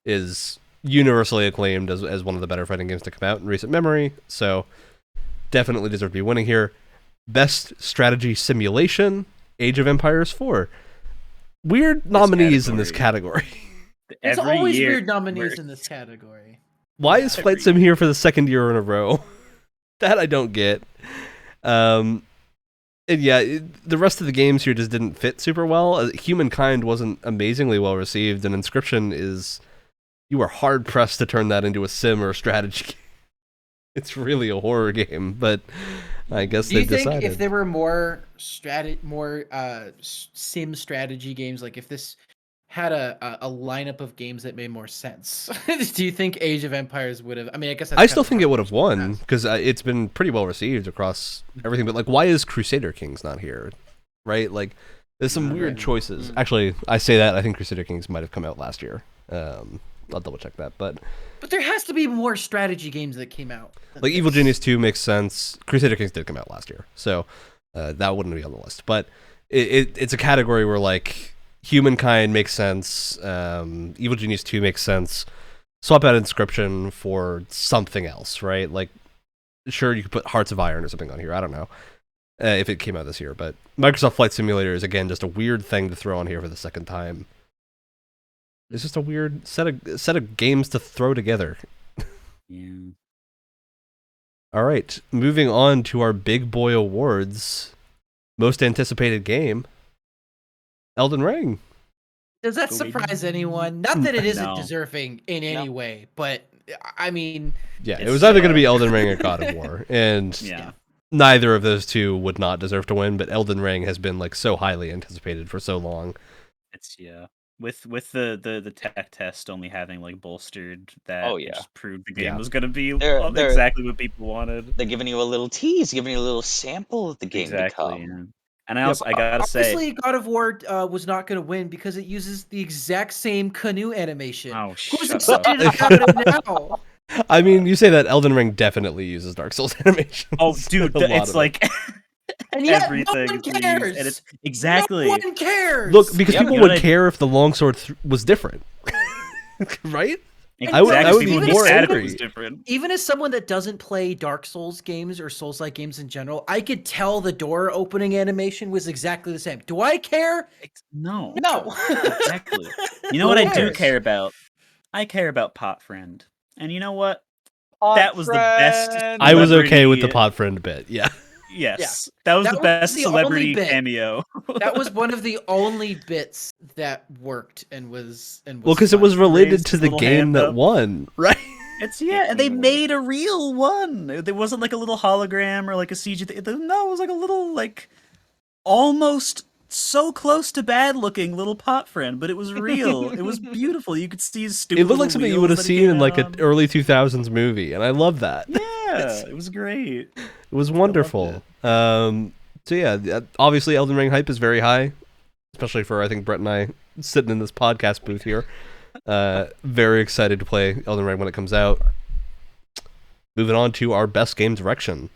is universally acclaimed as one of the better fighting games to come out in recent memory, so definitely deserve to be winning here. Best strategy simulation, Age of Empires 4. Weird nominees in this category. There's always weird nominees in this category. Why is Flight Sim here for the second year in a row? That I don't get. And yeah, the rest of the games here just didn't fit super well. Humankind wasn't amazingly well received, and Inscription you are hard pressed to turn that into a sim or a strategy game. It's really a horror game, but I guess they decided. Do you think if there were more sim strategy games, like if this had a lineup of games that made more sense, do you think Age of Empires would have? I mean, I guess I still think it would have won because it's been pretty well received across everything. But like, why is Crusader Kings not here? Right? Like, there's some weird choices. Actually, I say that I think Crusader Kings might have come out last year. I'll double check that, but there has to be more strategy games that came out. Like Evil Genius 2 makes sense. Crusader Kings did come out last year, so that wouldn't be on the list. But it's a category where like Humankind makes sense. Evil Genius 2 makes sense. Swap out Inscription for something else, right? Like, sure, you could put Hearts of Iron or something on here. I don't know if it came out this year, but Microsoft Flight Simulator is again just a weird thing to throw on here for the second time. It's just a weird set of games to throw together. Yeah. All right, moving on to our big boy awards. Most anticipated game, Elden Ring. Does that surprise anyone? Not that it isn't deserving in any way, but I mean, yeah, it was either going to be Elden Ring or God of War, and neither of those two would not deserve to win. But Elden Ring has been like so highly anticipated for so long. It's with the tech test only having like bolstered that, just proved the game was going to be exactly what people wanted. They're giving you a little tease, giving you a little sample of the game to come. And I gotta say, obviously, God of War was not going to win because it uses the exact same canoe animation. oh, Who's shut excited up. about it now? I mean, you say that Elden Ring definitely uses Dark Souls animations. Oh, dude, A lot it's of like And yet, no everything one is reused, cares. and it's exactly. No one cares. Look, because Yeah, people you know would care if the longsword was different, right? I would be People more sad if it angry. was different. Even as someone that doesn't play Dark Souls games or Souls-like games in general, I could tell the door opening animation was exactly the same. Do I care? No, No. exactly. You know what I do care about? I care about Pot Friend, and you know what? That was the best Friend. I was okay with the celebrity- pot friend bit. Yeah. Yes, that was the best the celebrity only bit. cameo. That was one of the only bits that worked and was Well, because it fun. was related Raised to his the little game hand that up. won, right? It's and they made a real one. There wasn't like a little hologram or like a CG thing. No, it was like a little like almost so close to bad looking little pot friend, but it was real. It was beautiful. You could see his stupid. It looked like little something you would have wheels that he seen in came like out an on. early 2000s movie, and I love that. Yeah, it was great. It was wonderful. So yeah, obviously Elden Ring hype is very high, especially for I think Brett and I sitting in this podcast booth here. Very excited to play Elden Ring when it comes out. Moving on to our best game direction,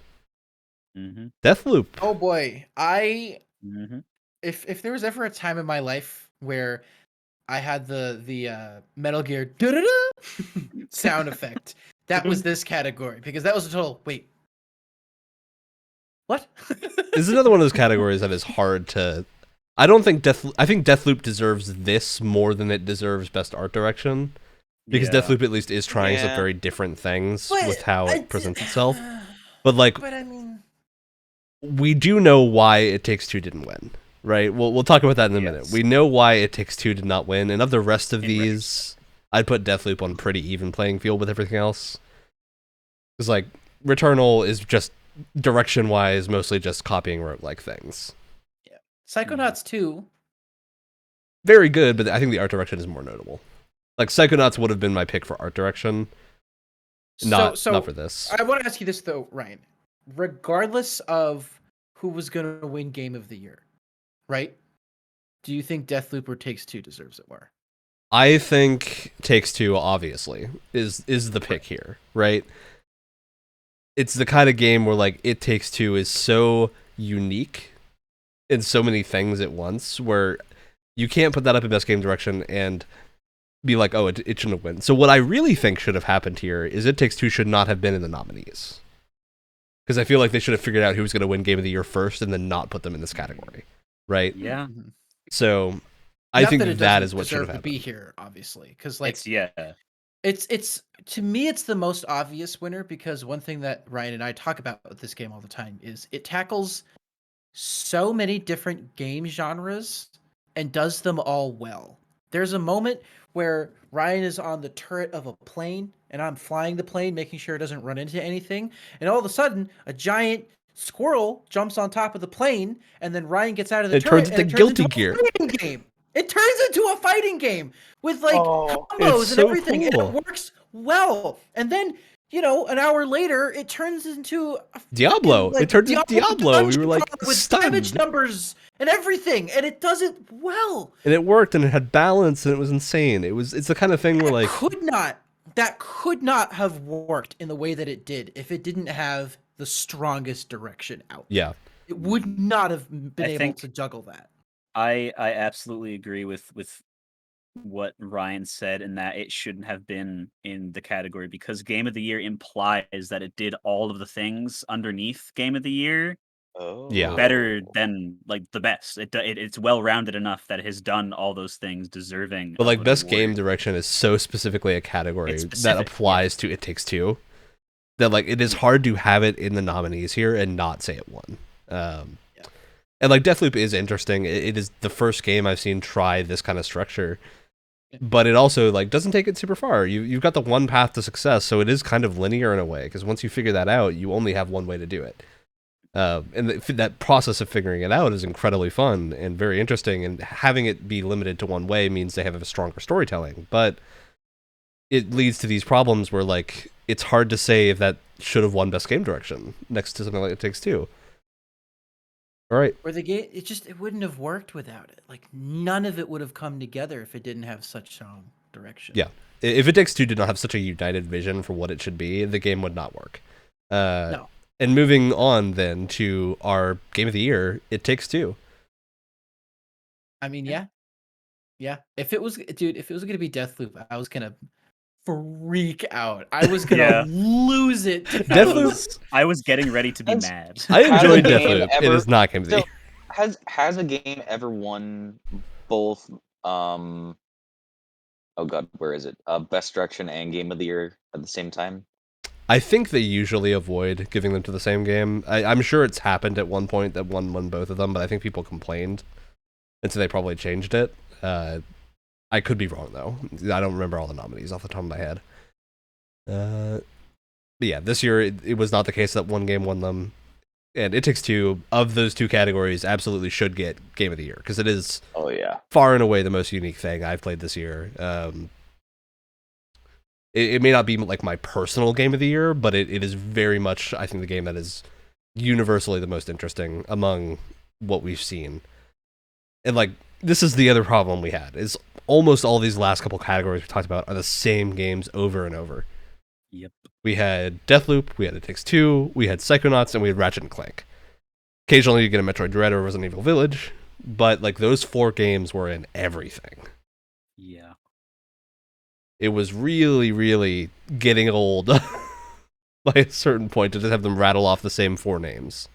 Deathloop. Oh boy, Mm-hmm. if there was ever a time in my life where I had the Metal Gear sound effect, that was this category, because that was a total wait. What? This is another one of those categories that is hard to. I don't think I think Deathloop deserves this more than it deserves best art direction, because Deathloop at least is trying some very different things with how it presents itself. But I mean, we do know why It Takes Two didn't win, right? We'll talk about that in a minute. We know why It Takes Two did not win, and of the rest of these, I'd put Deathloop on pretty even playing field with everything else. Because like Returnal is just direction-wise mostly just copying roguelike things. yeah. Psychonauts 2. Very good, but I think the art direction is more notable. Like Psychonauts would have been my pick for art direction, not for this. I want to ask you this though, Ryan. Regardless of who was going to win Game of the Year, right? Do you think Deathloop or Takes Two deserves it more? I think Takes Two obviously is the pick here, right? It's the kind of game where like It Takes Two is so unique in so many things at once, where you can't put that up in best game direction and be like, oh, it shouldn't have won. So what I really think should have happened here is It Takes Two should not have been in the nominees, because I feel like they should have figured out who was going to win Game of the Year first and then not put them in this category, right? Yeah. So I think that is what should have to happened. be here, obviously, because like it's to me it's the most obvious winner, because one thing that Ryan and I talk about with this game all the time is it tackles so many different game genres and does them all well. There's a moment where Ryan is on the turret of a plane and I'm flying the plane, making sure it doesn't run into anything, and all of a sudden a giant squirrel jumps on top of the plane, and then Ryan gets out of the turret, turns into Guilty Gear. Game. It turns into a fighting game with like combos and so everything, cool. and it works well. And then, you know, an hour later, it turns into Diablo. Like, it turned into Diablo. We were like with stunned. damage numbers and everything, and it does it well. And it worked, and it had balance, and it was insane. It's the kind of thing where like that could not have worked in the way that it did if it didn't have the strongest direction out. Yeah. It would not have been able to juggle that. I absolutely agree with what Ryan said, in that it shouldn't have been in the category, because Game of the Year implies that it did all of the things underneath Game of the Year better than like the best. It's well rounded enough that it has done all those things deserving. But like best game direction is so specifically a category that applies to It Takes Two, that like it is hard to have it in the nominees here and not say it won. And like Deathloop is interesting. It is the first game I've seen try this kind of structure, but it also like doesn't take it super far. You've got the one path to success, so it is kind of linear in a way, because once you figure that out, you only have one way to do it. And that process of figuring it out is incredibly fun and very interesting, and having it be limited to one way means they have a stronger storytelling, but it leads to these problems where like it's hard to say if that should have won best game direction next to something like It Takes Two. All right. Where the game, it wouldn't have worked without it. Like none of it would have come together if it didn't have such strong direction. Yeah. If It Takes Two did not have such a united vision for what it should be, the game would not work. No. And moving on then to our game of the year, It Takes Two. I mean, yeah. If it was going to be Deathloop, I was gonna freak out. I was gonna lose it. I was getting ready to be mad. I enjoyed Deathloop. It is not game of the year. Has a game ever won both? Oh god, where is it? Best Direction and Game of the Year at the same time. I think they usually avoid giving them to the same game. I'm sure it's happened at one point that one won both of them, but I think people complained, and so they probably changed it. I could be wrong though. I don't remember all the nominees off the top of my head. But yeah, this year it was not the case that one game won them, and It Takes Two of those two categories absolutely should get Game of the Year because it is far and away the most unique thing I've played this year. It may not be like my personal Game of the Year, but it is very much, I think, the game that is universally the most interesting among what we've seen. And like, this is the other problem we had, is almost all these last couple categories we talked about are the same games over and over. Yep. We had Deathloop, we had It Takes Two, we had Psychonauts, and we had Ratchet and Clank. Occasionally you get a Metroid Dread or Resident Evil Village, but like those four games were in everything. Yeah. It was really, really getting old by a certain point to just have them rattle off the same four names.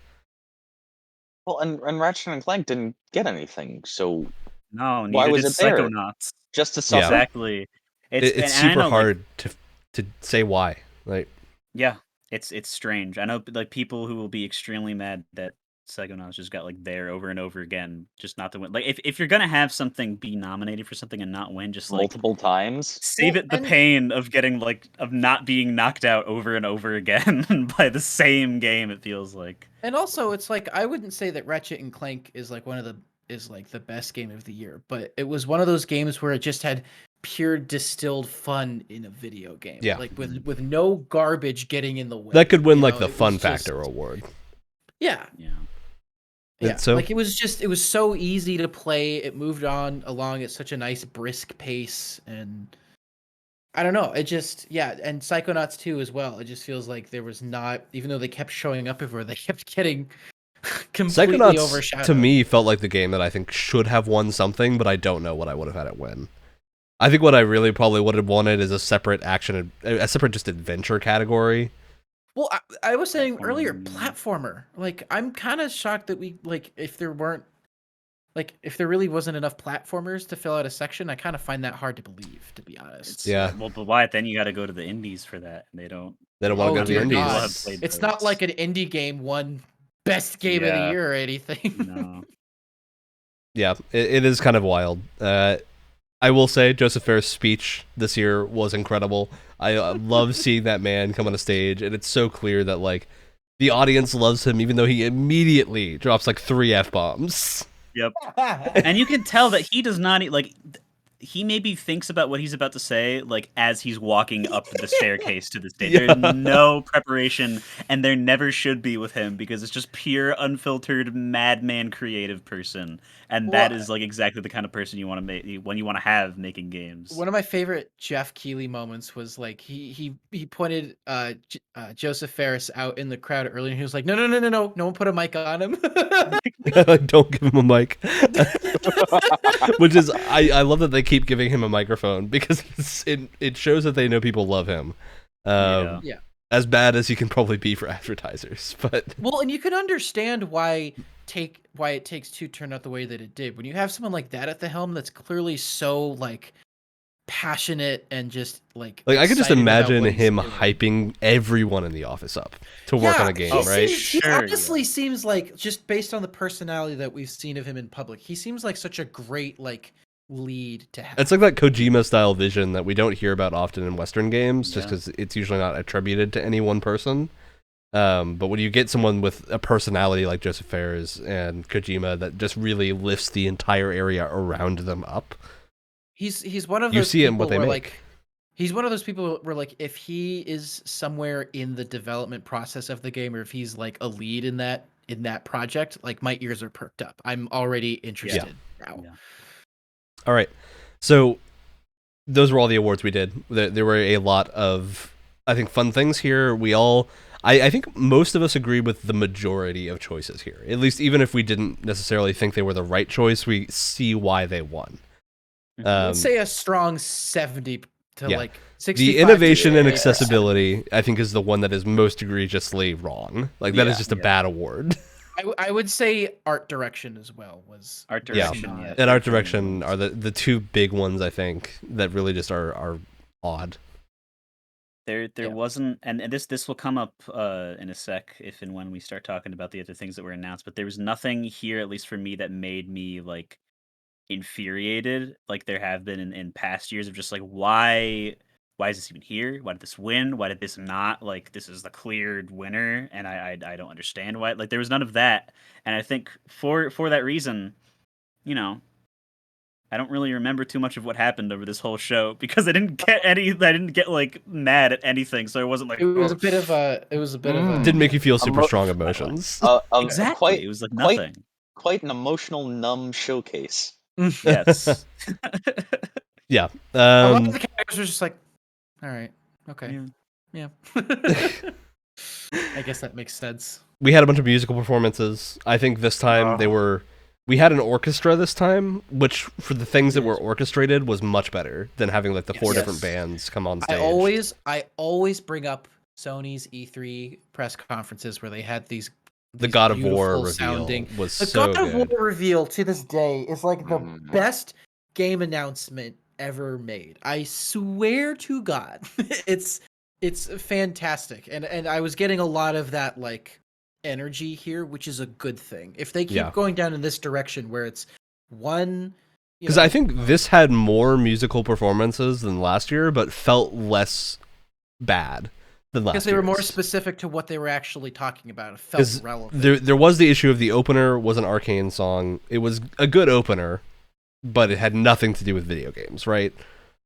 Well, and Ratchet and Clank didn't get anything, so no, why was it there? Psychonauts. Just to suffer? Exactly. It's super hard to say why. Like, yeah, it's strange. I know like people who will be extremely mad that Psychonauts just got like there over and over again, just not to win. Like if you're gonna have something be nominated for something and not win, just like multiple times, save it the pain of getting like of not being knocked out over and over again by the same game. It feels like. And also, it's like I wouldn't say that Ratchet and Clank is like the best game of the year, but it was one of those games where it just had pure distilled fun in a video game. Yeah. Like with no garbage getting in the way. That could win like the fun factor award. Yeah. Yeah. Yeah, so like it was so easy to play. It moved on along at such a nice brisk pace, and I don't know. It just and Psychonauts 2 as well. It just feels like there was not, even though they kept showing up everywhere, they kept getting completely Psychonauts, overshadowed. To me, felt like the game that I think should have won something, but I don't know what I would have had it win. I think what I really probably would have wanted is a separate just adventure category. Well, I was saying earlier, platformer. Like, I'm kind of shocked that if there really wasn't enough platformers to fill out a section, I kind of find that hard to believe, to be honest. Well, but why? Then you got to go to the indies for that. And they don't want to go to the indies. It's not like an indie game won best game of the year or anything. No. Yeah, it is kind of wild. I will say Joseph Fares' speech this year was incredible. I love seeing that man come on a stage, and it's so clear that like the audience loves him, even though he immediately drops like 3 F-bombs. Yep. And you can tell that he does not like. He maybe thinks about what he's about to say like as he's walking up the staircase to the stage. Yeah. There's no preparation, and there never should be with him because it's just pure, unfiltered, madman creative person, and that is like exactly the kind of person you want to make when you want to have making games. One of my favorite Jeff Keighley moments was like he pointed Joseph Fares out in the crowd earlier, and he was like, no one put a mic on him. Don't give him a mic. Which is I love that they keep giving him a microphone because it shows that they know people love him. As bad as he can probably be for advertisers, but well, and you can understand why It Takes Two turned out the way that it did. When you have someone like that at the helm, that's clearly so like passionate and just like I could just imagine him hyping everyone in the office up to work on a game, right? He honestly seems like, just based on the personality that we've seen of him in public, he seems like such a great like lead to have. It's like that Kojima style vision that we don't hear about often in Western games, just because it's usually not attributed to any one person. But when you get someone with a personality like Joseph Fares and Kojima that just really lifts the entire area around them up, he's one of those you see him people what they where, make. like, he's one of those people where like if he is somewhere in the development process of the game, or if he's like a lead in that in that project, like my ears are perked up. I'm already interested now. Yeah. All right. So those were all the awards we did. There were a lot of, I think, fun things here. I think most of us agree with the majority of choices here. At least, even if we didn't necessarily think they were the right choice, we see why they won. Let's say a strong 70 to like 65. The innovation and accessibility, I think, is the one that is most egregiously wrong. Like, that is just a bad award. I would say art direction as well was art direction. And art direction are the two big ones, I think, that really just are odd. There wasn't, and this will come up in a sec if and when we start talking about the other things that were announced. But there was nothing here, at least for me, that made me like infuriated, like there have been in past years of just like why is this even here? Why did this win? Why did this not? Like this is the cleared winner, and I don't understand why. Like there was none of that, and I think for that reason, you know, I don't really remember too much of what happened over this whole show because I didn't get like mad at anything, so it wasn't like it was a bit of a didn't make you feel super strong emotions. Exactly, it was like nothing. Quite an emotional numb showcase. Yes. Yeah. A lot of the characters were just like, all right, okay, yeah. I guess that makes sense. We had a bunch of musical performances. I think this time we had an orchestra this time, which for the things that were orchestrated was much better than having like the four different bands come on stage. I always bring up Sony's E3 press conferences where they had these the God of War reveal sounding. was the so God of good. War reveal to this day is like the best game announcement ever made. I swear to God, it's fantastic, and I was getting a lot of that like energy here, which is a good thing. If they keep going down in this direction where it's one, because I think this had more musical performances than last year, but felt less bad. Because they were more specific to what they were actually talking about. It felt relevant. There was the issue of the opener was an Arcane song. It was a good opener, but it had nothing to do with video games, right?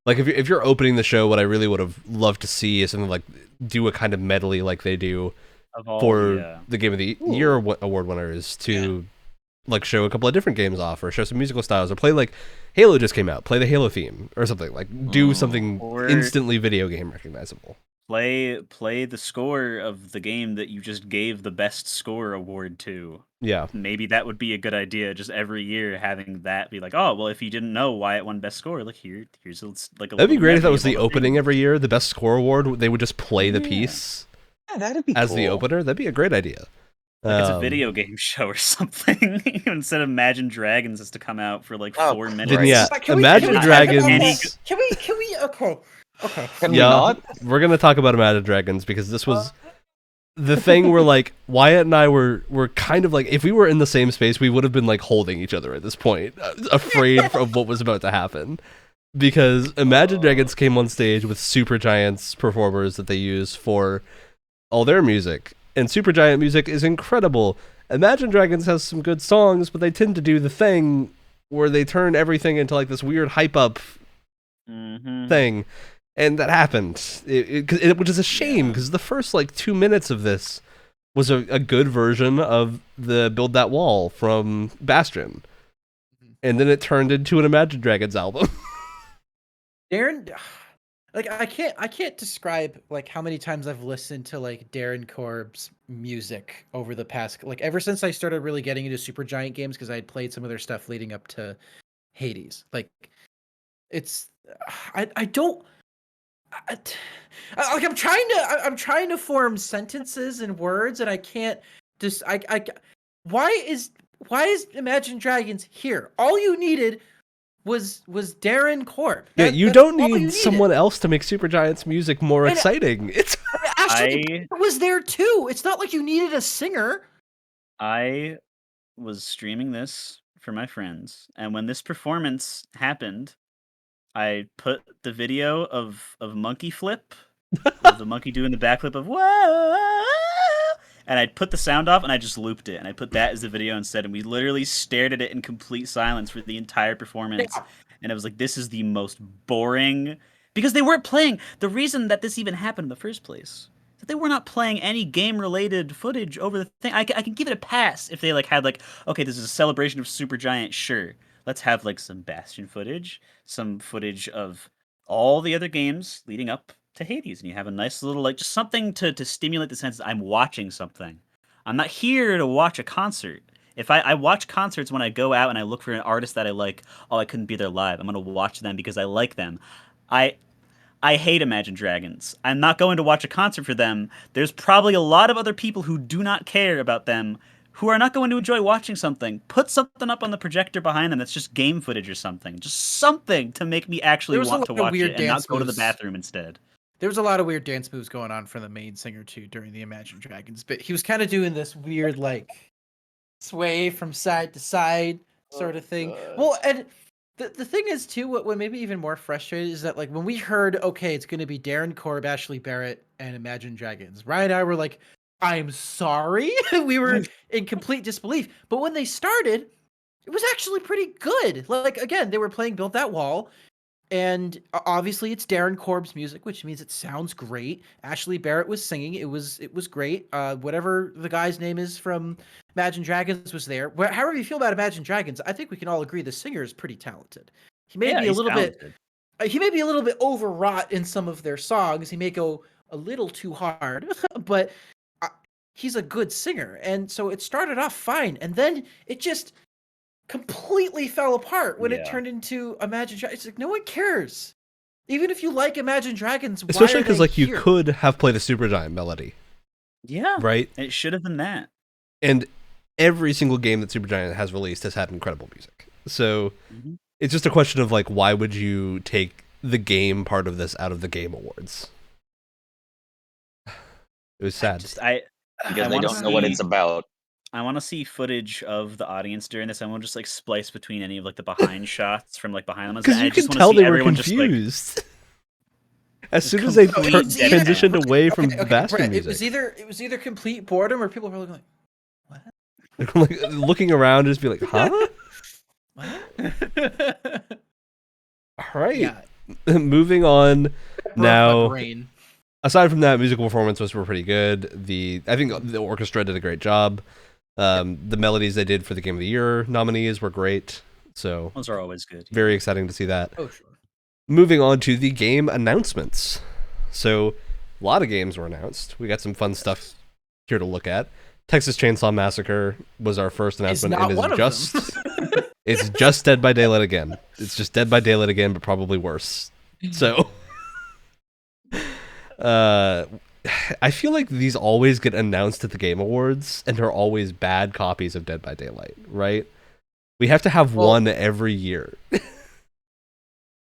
Like if you're opening the show, what I really would have loved to see is something like do a kind of medley like they do for the Game of the Year award winners to like show a couple of different games off or show some musical styles or play like Halo just came out, play the Halo theme or something, like do something instantly video game recognizable. Play the score of the game that you just gave the best score award to. Yeah. Maybe that would be a good idea, just every year having that be like, oh, well, if you didn't know why it won best score, like here's like a That'd be great if that was the opening every year, the best score award, they would just play the piece. Yeah, that'd be as cool. the opener. That'd be a great idea. Like it's a video game show or something. Instead of Imagine Dragons has to come out for like 4 minutes. Then, yeah, Imagine Dragons. Can we okay. Can we not? We're gonna talk about Imagine Dragons because this was the thing where like Wyatt and I were kind of like, if we were in the same space, we would have been like holding each other at this point, afraid of what was about to happen. Because Imagine Dragons came on stage with Supergiant's performers that they use for all their music. And Supergiant music is incredible. Imagine Dragons has some good songs, but they tend to do the thing where they turn everything into like this weird hype up thing. And that happened, which is a shame because the first like 2 minutes of this was a good version of the Build That Wall from Bastion. And then it turned into an Imagine Dragons album. Darren, like I can't describe like how many times I've listened to like Darren Korb's music over the past, like ever since I started really getting into Supergiant games because I had played some of their stuff leading up to Hades. Like it's I'm trying to form sentences and words and I can't just why is Imagine Dragons here? All you needed was Darren Korb. Yeah, you don't need someone else to make Supergiant's music more exciting. It's Ashley was there too. It's not like you needed a singer. I was streaming this for my friends, and when this performance happened, I put the video of Monkey Flip, of the monkey doing the backflip of whoa, and I put the sound off and I just looped it, and I put that as the video instead, and we literally stared at it in complete silence for the entire performance. Yeah. And it was like, this is the most boring, because they weren't playing. The reason that this even happened in the first place, that they were not playing any game-related footage over the thing. I can give it a pass if they like had like, okay, this is a celebration of Supergiant. Sure, let's have like some Bastion footage, some footage of all the other games leading up to Hades, and you have a nice little like just something to stimulate the sense that I'm watching something. I'm not here to watch a concert. If I watch concerts when I go out and I look for an artist that I like, oh, I couldn't be there live. I'm gonna watch them because I like them. I I hate Imagine Dragons. I'm not going to watch a concert for them. There's probably a lot of other people who do not care about them who are not going to enjoy watching something. Put something up on the projector behind them that's just game footage or something. Just something to make me actually want to watch it and not go to the bathroom instead. There was a lot of weird dance moves going on for the main singer too during the Imagine Dragons, but he was kind of doing this weird like sway from side to side sort of thing. Well, and the thing is too, what made me even more frustrated is that like when we heard, okay, it's going to be Darren Korb, Ashley Barrett, and Imagine Dragons, Ryan and I were like, I'm sorry. We were in complete disbelief. But when they started, it was actually pretty good. Like again, they were playing Build That Wall. And obviously it's Darren Korb's music, which means it sounds great. Ashley Barrett was singing. It was great. Whatever the guy's name is from Imagine Dragons was there. However you feel about Imagine Dragons, I think we can all agree the singer is pretty talented. He may be a little bit overwrought in some of their songs. He may go a little too hard, but he's a good singer. And so it started off fine, and then it just completely fell apart when it turned into Imagine Dragons. It's like no one cares, even if you like Imagine Dragons. Especially because like you could have played a Supergiant melody. Yeah, right. It should have been that. And every single game that Supergiant has released has had incredible music. So it's just a question of like, why would you take the game part of this out of the Game Awards? It was sad. Because they don't know what it's about. I want to see footage of the audience during this. I want to just like splice between any of like the behind shots from like behind them. Because you can tell they were confused. Just, like, as soon as they transitioned away from Bastion music, it was either complete boredom or people were looking like, what? Like, looking around and just be like, huh? What? All right. Yeah. Moving on now. Aside from that, musical performances were pretty good. I think the orchestra did a great job. The melodies they did for the Game of the Year nominees were great. So those are always good. Very exciting to see that. Oh, sure. Moving on to the game announcements. So a lot of games were announced. We got some fun stuff here to look at. Texas Chainsaw Massacre was our first announcement. It's just Dead by Daylight again. It's just Dead by Daylight again, but probably worse. So I feel like these always get announced at the Game Awards, and they're always bad copies of Dead by Daylight, right? We have to have one every year.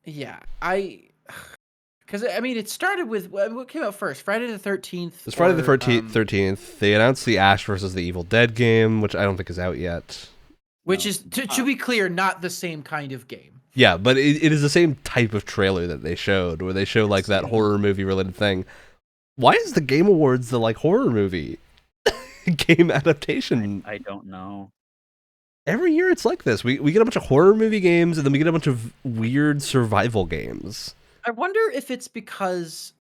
Yeah, because I mean, it started with what came out first, Friday the 13th. It was Friday the 13th. They announced the Ash versus the Evil Dead game, which I don't think is out yet. Which is, to be clear, not the same kind of game. Yeah, but it is the same type of trailer that they showed, where they show like that horror movie related thing. Why is the Game Awards the like horror movie game adaptation? I don't know. Every year it's like this. We get a bunch of horror movie games, and then we get a bunch of weird survival games. I wonder if it's because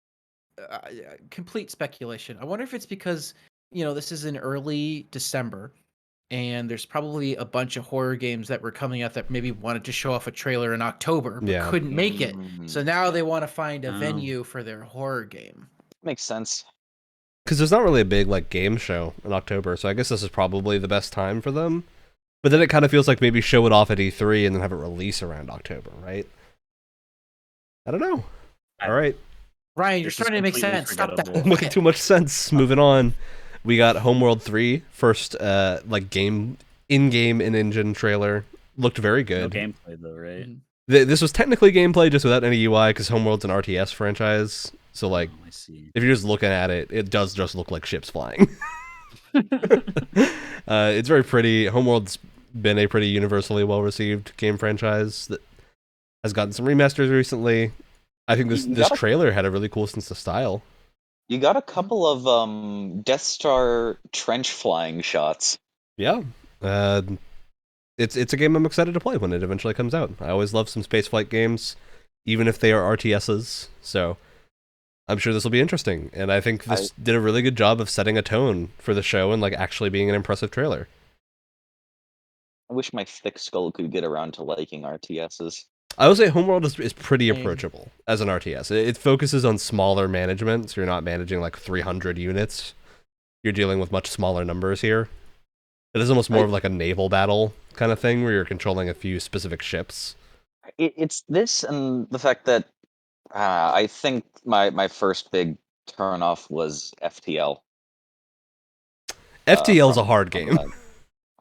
complete speculation. I wonder if it's because this is in early December. And there's probably a bunch of horror games that were coming out that maybe wanted to show off a trailer in October, but couldn't make it. So now they want to find a venue for their horror game. Makes sense. Because there's not really a big like game show in October, so I guess this is probably the best time for them. But then it kind of feels like maybe show it off at E3 and then have it release around October, right? I don't know. All right. Ryan, you're starting to make sense. Stop that. Making too much sense. Moving on. We got Homeworld 3, first like game in-game in-engine trailer. Looked very good. No gameplay though, right? This was technically gameplay just without any UI because Homeworld's an RTS franchise. So like, if you're just looking at it, it does just look like ships flying. It's very pretty. Homeworld's been a pretty universally well-received game franchise that has gotten some remasters recently. I think this trailer had a really cool sense of style. You got a couple of Death Star trench flying shots. Yeah. It's a game I'm excited to play when it eventually comes out. I always love some spaceflight games, even if they are RTSs. So I'm sure this will be interesting, and I think this did a really good job of setting a tone for the show and like actually being an impressive trailer. I wish my thick skull could get around to liking RTSs. I would say Homeworld is pretty approachable as an RTS. It focuses on smaller management, so you're not managing like 300 units. You're dealing with much smaller numbers here. It is almost more of like a naval battle kind of thing where you're controlling a few specific ships. It's this and the fact that I think my first big turnoff was FTL. FTL is a hard game.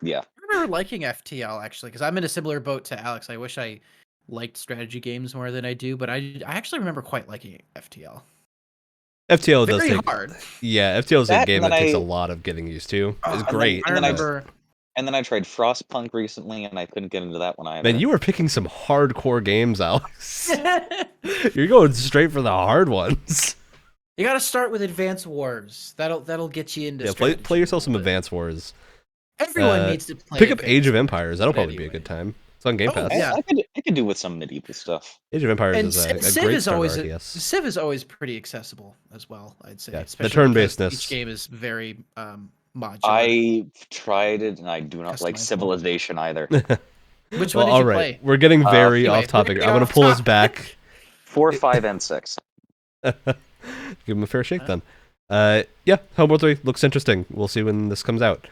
Yeah. I remember liking FTL actually, because I'm in a similar boat to Alex. I wish I liked strategy games more than I do, but I actually remember quite liking FTL. FTL Very does take hard. Yeah, FTL is a game that takes a lot of getting used to. It's great. I remember. And then I tried Frostpunk recently, and I couldn't get into that one either. Man, you were picking some hardcore games, Alex. You're going straight for the hard ones. You got to start with Advance Wars. That'll get you into. Yeah, play yourself some Advance Wars. Everyone needs to play. Pick up Age of Empires. That'll probably be a good time. It's on Game Pass. Yeah, I could do with some medieval stuff. Age of Empires is a great start RTS. Civ is always pretty accessible as well, I'd say. Yeah, the turn-basedness. Each game is very modular. I tried it, and I do not like Civilization either. Which one did you play? We're getting very off topic. I'm going to pull us back. 4, 5, and 6. Give him a fair shake then. Yeah, Homeworld 3 looks interesting. We'll see when this comes out.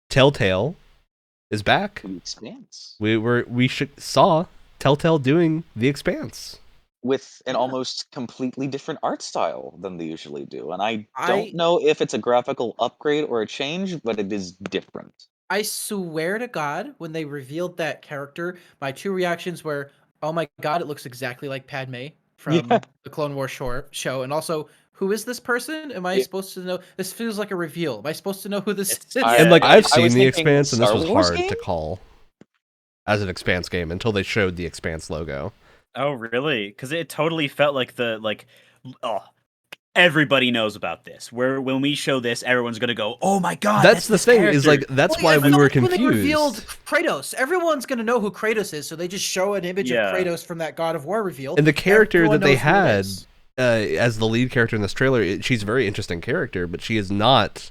Telltale is back. The Expanse. We saw Telltale doing The Expanse with an almost completely different art style than they usually do, and I don't know if it's a graphical upgrade or a change, but it is different. I swear to God, when they revealed that character, my two reactions were, "Oh my God, it looks exactly like Padme from the Clone Wars show," and also, who is this person? Am I supposed to know? This feels like a reveal. Am I supposed to know who this is? And like I've seen The Expanse, and this was hard to call as an Expanse game until they showed the Expanse logo. Oh, really? Because it totally felt like everybody knows about this. Where when we show this, everyone's gonna go, "Oh my God!" That's the thing. Is like that's why we were confused. When they revealed Kratos, everyone's gonna know who Kratos is, so they just show an image of Kratos from that God of War reveal. And the character that they had as the lead character in this trailer, she's a very interesting character, but she is not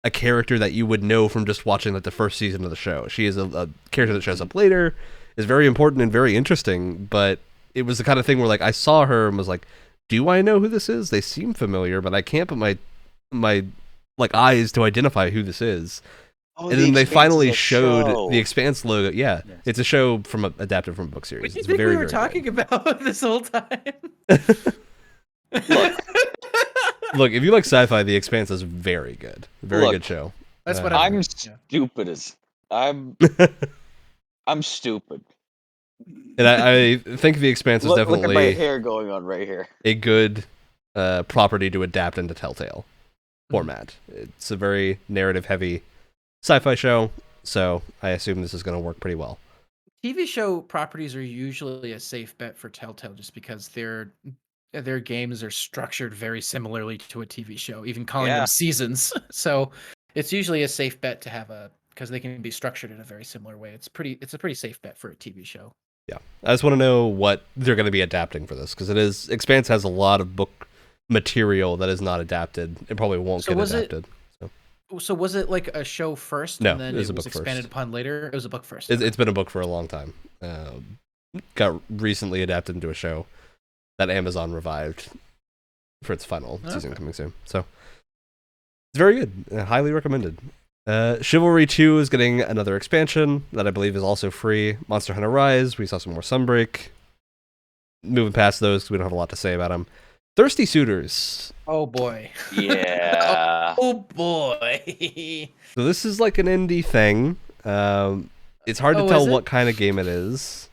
a character that you would know from just watching like the first season of the show. She is a character that shows up later, is very important and very interesting, but it was the kind of thing where like I saw her and was like, do I know who this is? They seem familiar, but I can't put my like eyes to identify who this is. And then they finally showed the Expanse logo. Yeah, it's a show adapted from a book series. What do you think we were talking about this whole time? Look, if you like sci-fi, The Expanse is very good. Very good show. That's what I'm stupid as I'm stupid. And I think The Expanse is definitely look at my hair going on right here. A good property to adapt into Telltale format. It's a very narrative-heavy sci-fi show, so I assume this is going to work pretty well. TV show properties are usually a safe bet for Telltale, just because their games are structured very similarly to a TV show, even calling them seasons. So it's usually a safe bet to have because they can be structured in a very similar way. It's a pretty safe bet for a TV show. Yeah, I just want to know what they're going to be adapting for this, because Expanse has a lot of book material that is not adapted. It probably won't get adapted. So was it like a show first, no, and then it was expanded upon later? It was a book first. It's been a book for a long time. Got recently adapted into a show that Amazon revived for its final season coming soon. So it's very good. Highly recommended. Chivalry 2 is getting another expansion that I believe is also free. Monster Hunter Rise, we saw some more Sunbreak. Moving past those because we don't have a lot to say about them. Thirsty Suitors. Oh boy. Yeah. Oh boy. So this is like an indie thing. It's hard to tell what kind of game it is.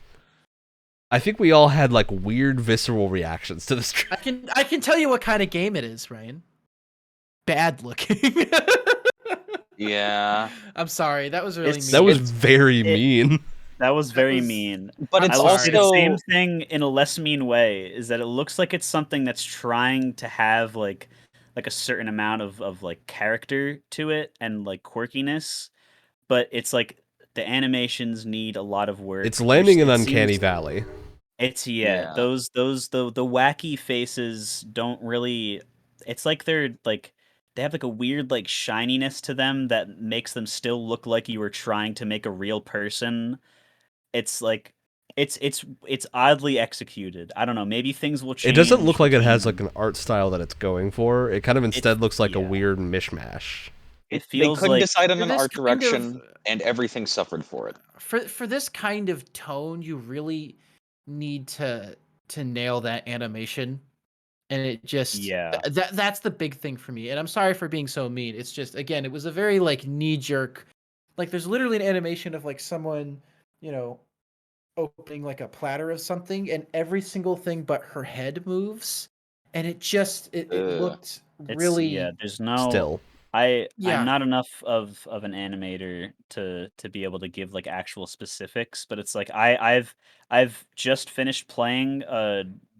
I think we all had like weird visceral reactions to this. I can tell you what kind of game it is, Ryan. Bad looking. Yeah. I'm sorry. That was really mean. That was very mean. That was very mean. But it's I will also say the same thing in a less mean way, is that it looks like it's something that's trying to have like a certain amount of like character to it and like quirkiness, but it's like the animations need a lot of work. It's landing in Uncanny Valley. It's Yeah. those the wacky faces don't really. It's like they're like they have like a weird like shininess to them that makes them still look like you were trying to make a real person. It's like it's oddly executed. I don't know. Maybe things will It doesn't change look like it has between. like an art style that it's going for. It kind of instead looks like a Yeah. weird mishmash. It They feels couldn't like decide on For an this art kind of direction, and everything suffered for it. for this kind of tone, you really need to nail that animation, and it just yeah. that's the big thing for me. And I'm sorry for being so mean. It's just again, it was a very like knee jerk. Like there's literally an animation of like someone, you know, opening like a platter of something, and every single thing but her head moves, and it Ugh. looked It's really there's no Still, I'm yeah. not enough of an animator to be able to give like actual specifics, but it's like I've just finished playing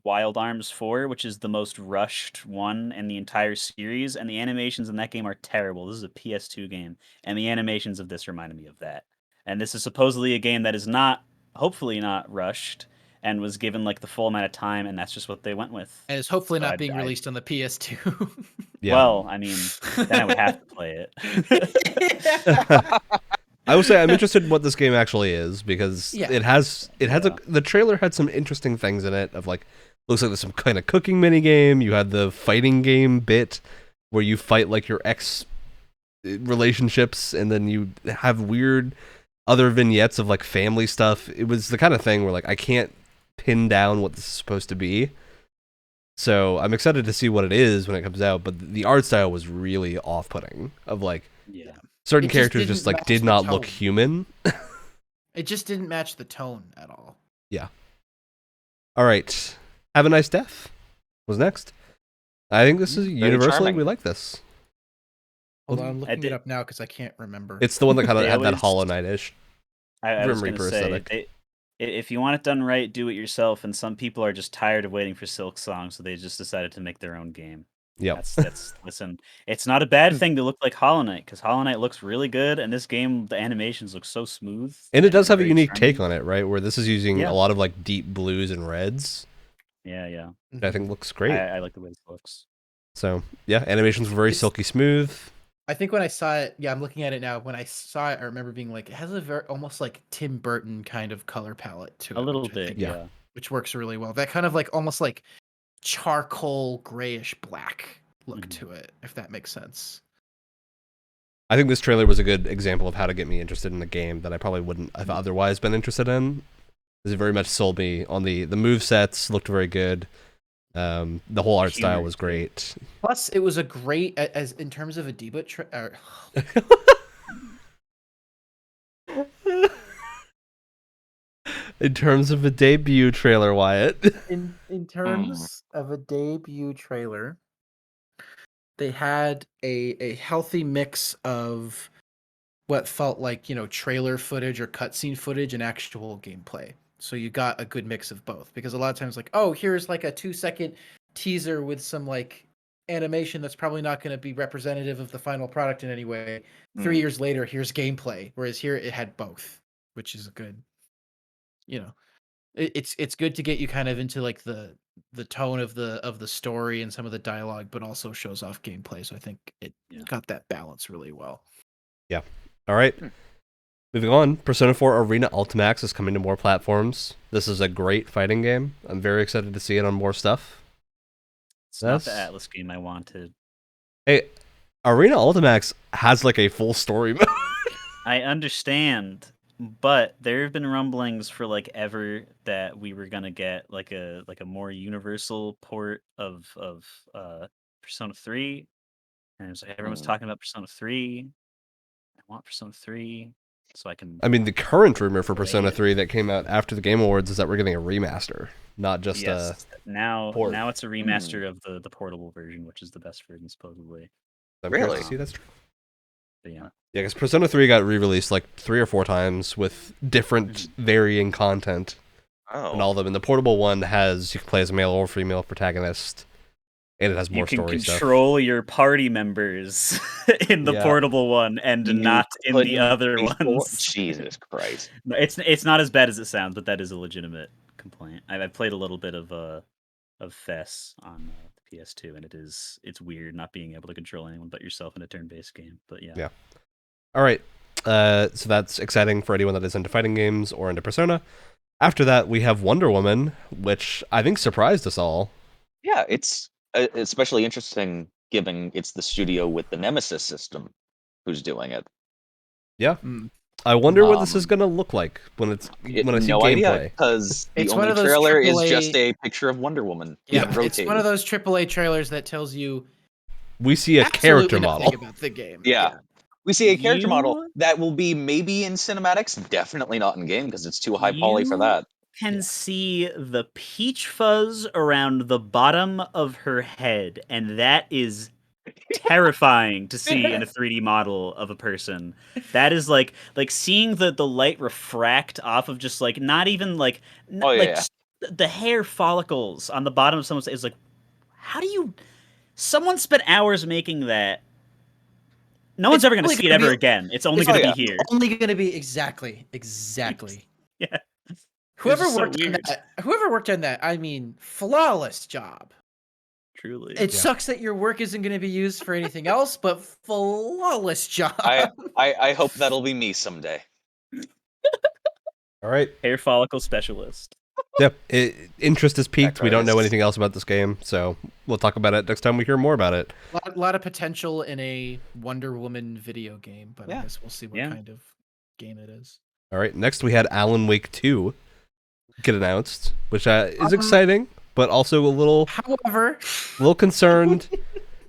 Wild Arms 4, which is the most rushed one in the entire series, and the animations in that game are terrible. This is a PS2 game, and the animations of this reminded me of that. And this is supposedly a game that is not hopefully not rushed and was given like the full amount of time, and that's just what they went with. And it's hopefully So not being released on the PS2. yeah. well, I mean, then I would have to play it. I would say I'm interested in what this game actually is because Yeah. the trailer had some interesting things in it of like looks like there's some kind of cooking mini game. You had the fighting game bit where you fight like your ex relationships, and then you have weird other vignettes of like family stuff. It was the kind of thing where like I can't pin down what this is supposed to be. So I'm excited to see what it is when it comes out, but the art style was really off-putting. Of like yeah. certain It just characters just didn't like did match the not look tone. human. It just didn't match the tone at all. Yeah. All right. Have a Nice Death was next. I think this is Very universally charming. we like this. Hold on, I'm I looking did- it up now because I can't remember. It's the one that kind of They had that always- Hollow Knight-ish. I was Grim going to Reaper say, aesthetic. if you want it done right, do it yourself. And some people are just tired of waiting for Silk Song, so they just decided to make their own game. Yep. That's listen. It's not a bad thing to look like Hollow Knight because Hollow Knight looks really good, and this game the animations look so smooth. And it does have a very unique take charming. on it, right? Where this is using Yeah. a lot of like deep blues and reds. Yeah. Which I think looks great. I like the way this looks. So yeah, animations were very It's- silky smooth. I think when I saw it, yeah, I'm looking at it now. When I saw it, I remember being like, it has a very almost like Tim Burton kind of color palette to it. A little which I bit, think- yeah. which works really well. That kind of like almost like charcoal grayish black look Mhm. to it, if that makes sense. I think this trailer was a good example of how to get me interested in a game that I probably wouldn't have otherwise been interested in. It very much sold me on the move sets, looked very good. The whole art style Humor, was too. great. Plus, it was a great as in terms of a debut. In terms of a debut trailer, Wyatt. In terms of a debut trailer, they had a healthy mix of what felt like, trailer footage or cutscene footage and actual gameplay. So you got a good mix of both, because a lot of times like, oh, here's like a 2-second teaser with some like animation that's probably not going to be representative of the final product in any way. 3 years later, here's gameplay. Whereas here it had both, which is a good, it's good to get you kind of into like the tone of the story and some of the dialogue, but also shows off gameplay. So I think it got that balance really well. Yeah. All right. Moving on, Persona 4 Arena Ultimax is coming to more platforms. This is a great fighting game. I'm very excited to see it on more stuff. It's not the Atlas game I wanted. Hey, Arena Ultimax has like a full story mode. I understand, but there have been rumblings for like ever that we were gonna get like a more universal port of Persona 3, and it was like everyone's talking about Persona 3. I want Persona 3, so I can. I mean, the current rumor for Persona 3 that came out after the Game Awards is that we're getting a remaster, not just yes. Now port. it's a remaster of the portable version, which is the best version supposedly. I'm Really? curious to see that's true. But yeah. Yeah, because Persona 3 got re-released like 3 or 4 times with different varying content. Oh. And all of them. And the portable one has, you can play as a male or female protagonist, and it has more You can story stuff. control your party members in the portable one and not in the other ones. Jesus Christ. It's not as bad as it sounds, but that is a legitimate complaint. I've played a little bit of Fess on the PS2, and it's weird not being able to control anyone but yourself in a turn-based game. But yeah. All right. So that's exciting for anyone that is into fighting games or into Persona. After that, we have Wonder Woman, which I think surprised us all. Yeah, it's especially interesting given it's the studio with the Nemesis system who's doing it. Yeah. I wonder what this is going to look like when I see no gameplay. Idea, because the only trailer is just a picture of Wonder Woman. Yeah, it's one of those AAA trailers that tells you we see a character model about the game. Yeah. We see a character model that will be maybe in cinematics, definitely not in game because it's too high poly for that. Can see the peach fuzz around the bottom of her head, and that is terrifying to see in a 3D model of a person. That is like seeing the light refract off of just like not even like just the hair follicles on the bottom of someone's is like, how do you? Someone spent hours making that. No one's ever going to see it ever again. It's only going to be here. Only going to be exactly. Yeah. Whoever worked on that, I mean, flawless job. Truly. It sucks that your work isn't going to be used for anything else, but flawless job. I hope that'll be me someday. All right. Hair follicle specialist. Yep. Interest is peaked. We don't know anything else about this game, so we'll talk about it next time we hear more about it. A lot of potential in a Wonder Woman video game, but I guess we'll see what kind of game it is. All right. Next, we had Alan Wake 2 get announced, which is exciting, but also a little concerned.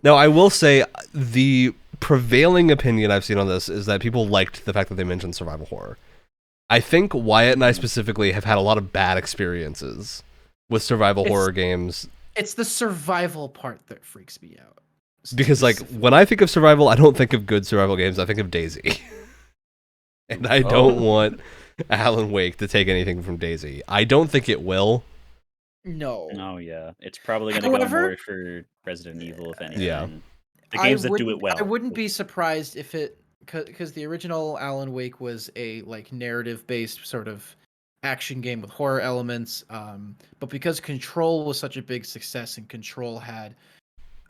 Now, I will say the prevailing opinion I've seen on this is that people liked the fact that they mentioned survival horror. I think Wyatt and I specifically have had a lot of bad experiences with survival horror games. It's the survival part that freaks me out. Because, like, when I think of survival, I don't think of good survival games. I think of Daisy. And I don't want Alan Wake to take anything from Daisy. I don't think it will. No. Oh, yeah. It's probably going to go more for Resident Evil, if anything. Yeah. The games that do it well. I wouldn't be surprised if it... Because the original Alan Wake was a like narrative-based sort of action game with horror elements, but because Control was such a big success and Control had,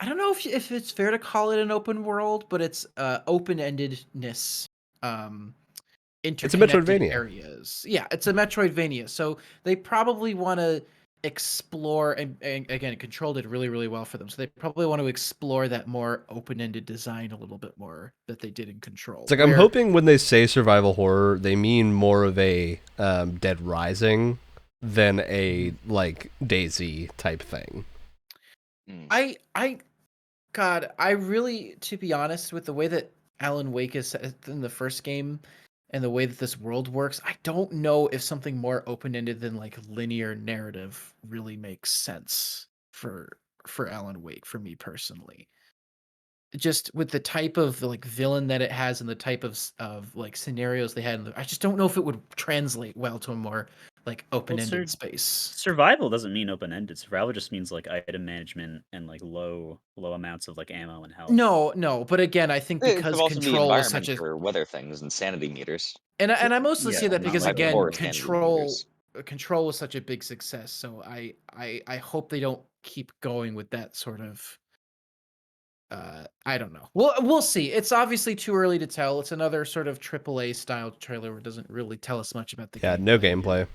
I don't know if it's fair to call it an open world, but it's open-endedness. It's a Metroidvania. Areas. Yeah, it's a Metroidvania. So they probably want to explore, and again, Control did really, really well for them. So they probably want to explore that more open-ended design a little bit more that they did in Control. It's like I'm hoping when they say survival horror, they mean more of a Dead Rising than a like Daisy type thing. I really, to be honest, with the way that Alan Wake is set in the first game and the way that this world works, I don't know if something more open-ended than like linear narrative really makes sense for Alan Wake for me personally. Just with the type of like villain that it has and the type of like scenarios they had, I just don't know if it would translate well to a more like open-ended space. Survival doesn't mean open-ended. Survival just means like item management and like low amounts of like ammo and health. No, but again, I think because Control was such a for weather things and sanity meters. And I mostly see that because again, Control was such a big success. So I hope they don't keep going with that sort of. I don't know. We'll see. It's obviously too early to tell. It's another sort of AAA style trailer where it doesn't really tell us much about the game. Yeah, no gameplay.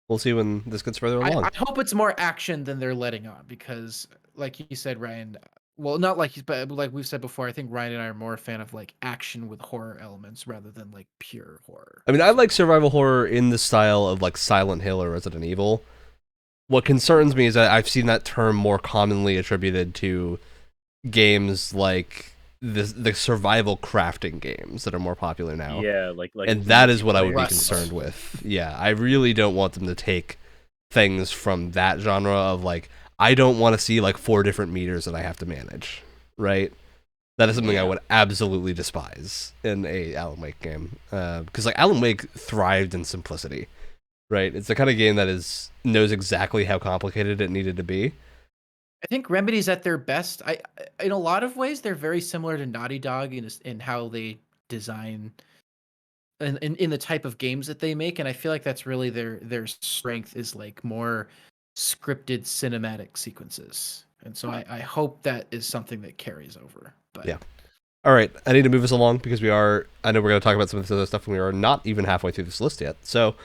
We'll see when this gets further along. I hope it's more action than they're letting on because, like you said, Ryan. Well, not like but like we've said before, I think Ryan and I are more a fan of like action with horror elements rather than like pure horror. I mean, I like survival horror in the style of like Silent Hill or Resident Evil. What concerns me is that I've seen that term more commonly attributed to games like the survival crafting games that are more popular now. Yeah, like and that is what I would be concerned with. Yeah, I really don't want them to take things from that genre of like, I don't want to see like 4 different meters that I have to manage, right? That is something I would absolutely despise in a Alan Wake game. Because like Alan Wake thrived in simplicity, right? It's the kind of game that knows exactly how complicated it needed to be. I think Remedy's at their best. In a lot of ways, they're very similar to Naughty Dog in how they design in the type of games that they make, and I feel like that's really their strength is like more scripted cinematic sequences. And so I hope that is something that carries over. But yeah. All right, I need to move us along because I know we're going to talk about some of this other stuff, and we are not even halfway through this list yet. So,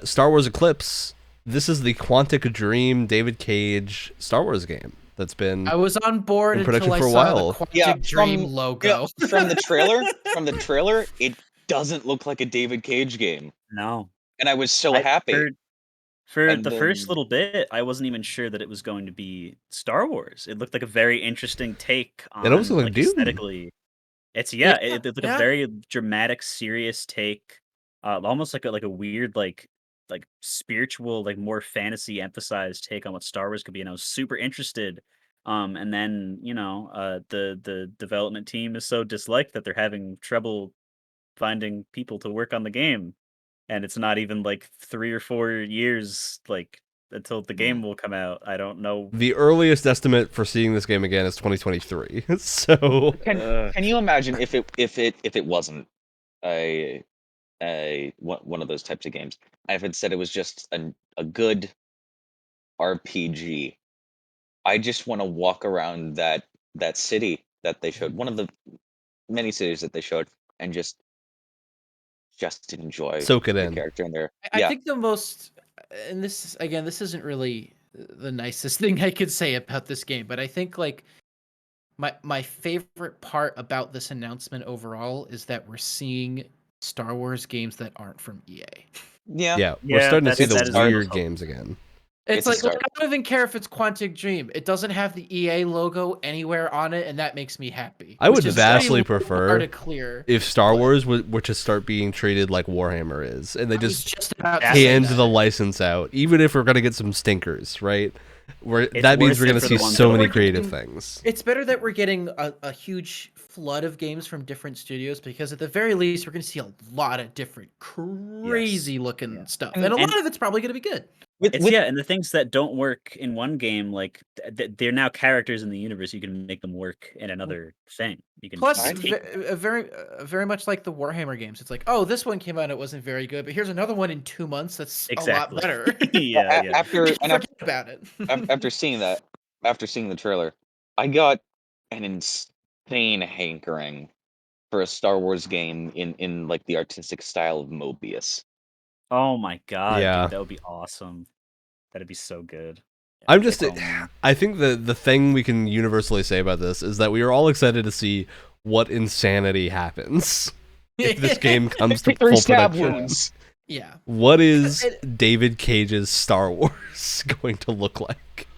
Star Wars Eclipse. This is the Quantic Dream David Cage Star Wars game that's been I was on board in production until for I a saw while. the Quantic Dream logo. From the trailer, it doesn't look like a David Cage game. No. And I was so happy. For the first little bit, I wasn't even sure that it was going to be Star Wars. It looked like a very interesting take on, It almost looked like Dune. aesthetically. It's it looked like a very dramatic, serious take, almost like a weird like spiritual, like more fantasy emphasized take on what Star Wars could be, and I was super interested. And then the development team is so disliked that they're having trouble finding people to work on the game, and it's not even like 3 or 4 years until the game will come out. I don't know. The earliest estimate for seeing this game again is 2023. So can you imagine if it wasn't one of those types of games? If it said it was just a good RPG, I just want to walk around that city that they showed, one of the many cities that they showed, and just enjoy soak it the in. character in there. I think the most, and this isn't really the nicest thing I could say about this game, but I think like my favorite part about this announcement overall is that we're seeing Star Wars games that aren't from EA. Yeah, we're starting to see the weird games again. It's like, look, I don't even care if it's Quantic Dream. It doesn't have the EA logo anywhere on it, and that makes me happy. I would vastly prefer if Star Wars were to start being treated like Warhammer is, and they just about hand the license out, even if we're going to get some stinkers, right? That means we're going to see so many creative things. It's better that we're getting a huge flood of games from different studios, because at the very least, we're going to see a lot of different crazy looking stuff. And a lot of it's probably going to be good. And the things that don't work in one game, like they're now characters in the universe. You can make them work in another thing. You can very much like the Warhammer games. It's like, oh, this one came out and it wasn't very good, but here's another one in 2 months that's a lot better. About it. After seeing the trailer, I got an insane hankering for a Star Wars game in like the artistic style of Mobius. Oh my god, dude, that would be awesome. That'd be so good. I think the thing we can universally say about this is that we are all excited to see what insanity happens if this game comes to full production. Yeah. What is David Cage's Star Wars going to look like?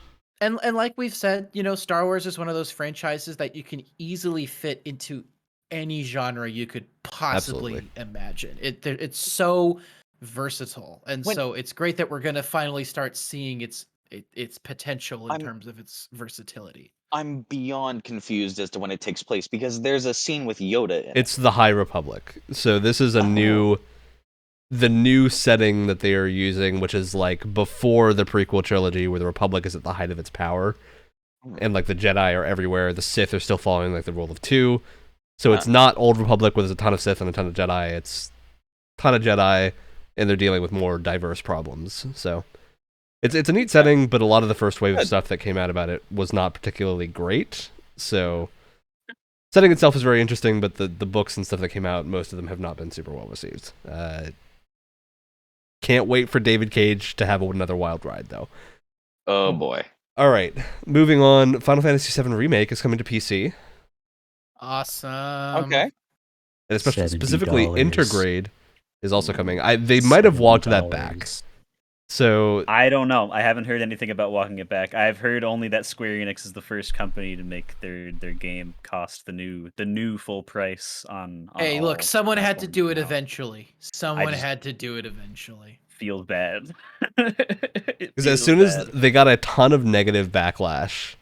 And like we've said, Star Wars is one of those franchises that you can easily fit into any genre you could possibly imagine. It's so versatile, and so it's great that we're going to finally start seeing its potential in terms of its versatility. I'm beyond confused as to when it takes place, because there's a scene with Yoda in it. It's the High Republic. So this is the new setting that they are using, which is like before the prequel trilogy, where the Republic is at the height of its power, and like the Jedi are everywhere. The Sith are still following like the rule of two. So it's not Old Republic where there's a ton of Sith and a ton of Jedi. It's a ton of Jedi, and they're dealing with more diverse problems. So it's a neat setting, but a lot of the first wave of stuff that came out about it was not particularly great. So setting itself is very interesting, but the books and stuff that came out, most of them have not been super well received. Can't wait for David Cage to have another wild ride, though. Oh boy. All right, moving on. Final Fantasy VII Remake is coming to PC. Awesome. Okay. And especially specifically Intergrade is also coming. They might have walked that back. So I don't know. I haven't heard anything about walking it back. I've heard only that Square Enix is the first company to make their game cost the new full price on hey, look, someone had to do it eventually. Feels bad. Because as soon as they got a ton of negative backlash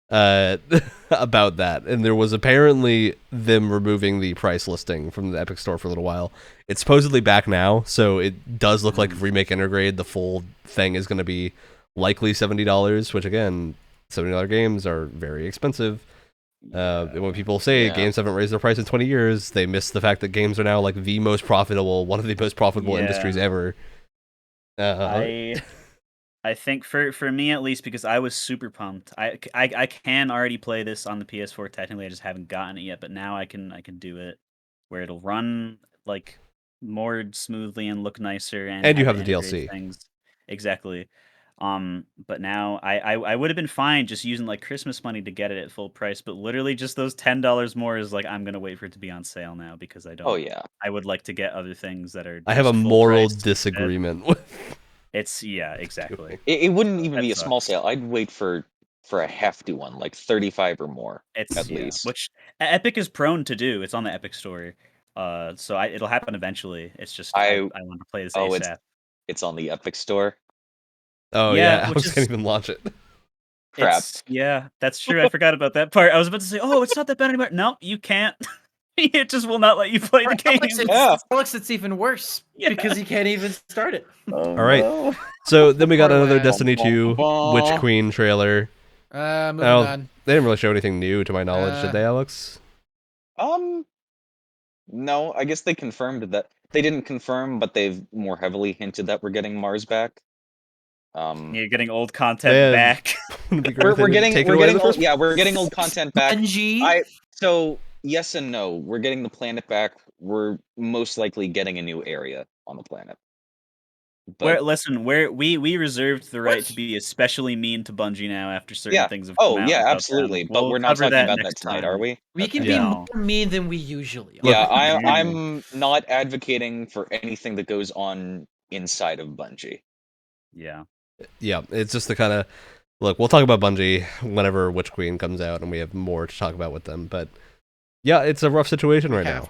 about that, and there was apparently them removing the price listing from the Epic Store for a little while. It's supposedly back now, so it does look like Remake Intergrade, the full thing, is going to be likely $70, which again, $70 games are very expensive. When people say games haven't raised their price in 20 years, they miss the fact that games are now like the most profitable, one of the most profitable industries ever. I think for me at least, because I was super pumped. I can already play this on the PS4 technically. I just haven't gotten it yet, but now I can do it where it'll run like more smoothly and look nicer and you have have the integrated DLC. things. Exactly. But now I would have been fine just using like Christmas money to get it at full price, but literally just those $10 more is like I'm gonna wait for it to be on sale now because I don't. Oh yeah. I would like to get other things that are. I have a just full moral price disagreement with. It's exactly. It wouldn't even That be a small sucks. sale. I'd wait for a hefty one, like 35 or more It's at least. which Epic is prone to do. It's on the Epic store, so it'll happen eventually. It's just I want to play this ASAP. It's on the Epic store. Oh yeah, Alex can't even launch it. Crap. That's true. I forgot about that part. I was about to say, oh, it's not that bad anymore. No, you can't. It just will not let you play the game. Alex, it's even worse because you can't even start it. All right. So then we got another Destiny 2 Witch Queen trailer. Moving on. They didn't really show anything new to my knowledge, did they, Alex? No, I guess they confirmed that. They didn't confirm, but they've more heavily hinted that we're getting Mars back. You're getting old content back. we're getting old content back. So yes and no. We're getting the planet back. We're most likely getting a new area on the planet. But we reserved the right to be especially mean to Bungie now after certain things have come out. Yeah, absolutely. But we're not talking about that tonight, are we? We can be more mean than we usually are. Yeah, I'm not advocating for anything that goes on inside of Bungie. Yeah. Yeah, it's just the kind of look. We'll talk about Bungie whenever Witch Queen comes out, and we have more to talk about with them. But yeah, it's a rough situation right now.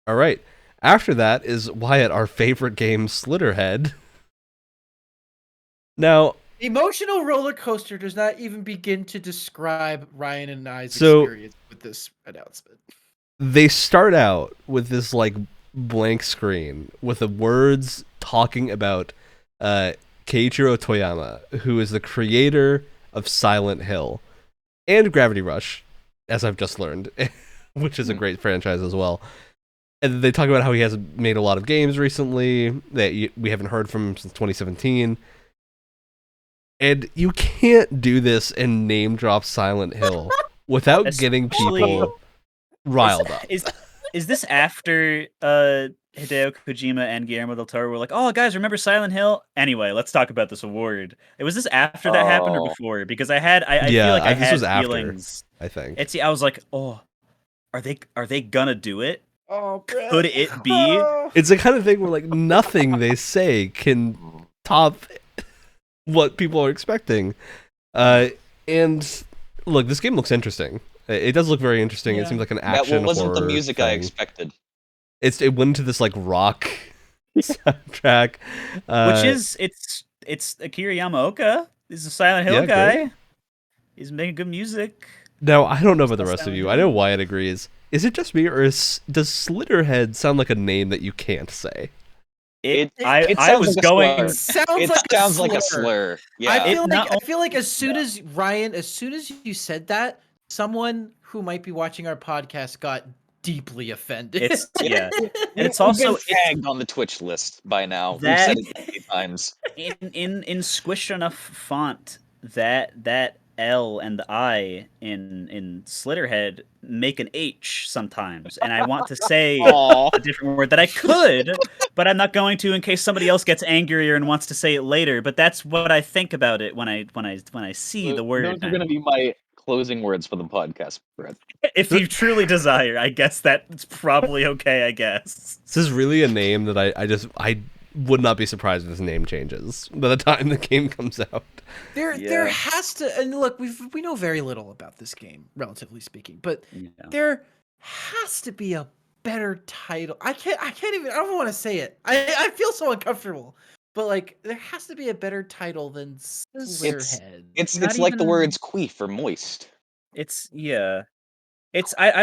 All right. After that is Wyatt, our favorite game, Slitterhead. Now, emotional roller coaster does not even begin to describe Ryan and I's experience with this announcement. They start out with this like blank screen with the words talking about Keiichiro Toyama, who is the creator of Silent Hill and Gravity Rush, as I've just learned, which is a great franchise as well. And they talk about how he hasn't made a lot of games recently, that we haven't heard from him since 2017. And you can't do this and name drop Silent Hill without getting people riled up. Is this after Hideo Kojima and Guillermo del Toro were like, oh, guys, remember Silent Hill? Anyway, let's talk about this award. Was this after that happened or before? Because I feel like I had feelings. After, I think. I was like, oh, are they gonna do it? Oh, Brett. Could it be? It's the kind of thing where like nothing they say can top what people are expecting. And look, this game looks interesting. It does look very interesting. It seems like an action. That wasn't the horror music thing. I expected. It went into this like rock soundtrack, which is it's Akira Yamaoka. He's a Silent Hill guy. Great. He's making good music. Now I don't know about the rest of you. I know Wyatt agrees. Is it just me, or does Slitterhead sound like a name that you can't say? It sounds like a slur. Yeah. I feel like as soon as you said that, someone who might be watching our podcast got deeply offended. And it's also tagged on the Twitch list by now. We've said it many times. In squished enough font that L and the I in Slitterhead make an H sometimes, and I want to say a different word that I could, but I'm not going to in case somebody else gets angrier and wants to say it later. But that's what I think about it when I see the word. Those are going to be my closing words for the podcast, Brett. If you truly desire, I guess that's probably okay. I guess this is really a name that I would not be surprised if this name changes by the time the game comes out. There has to, and look, we know very little about this game, relatively speaking, but there has to be a better title. I don't want to say it. I feel so uncomfortable. But like, there has to be a better title than Slitterhead. It's like the words queef or moist. I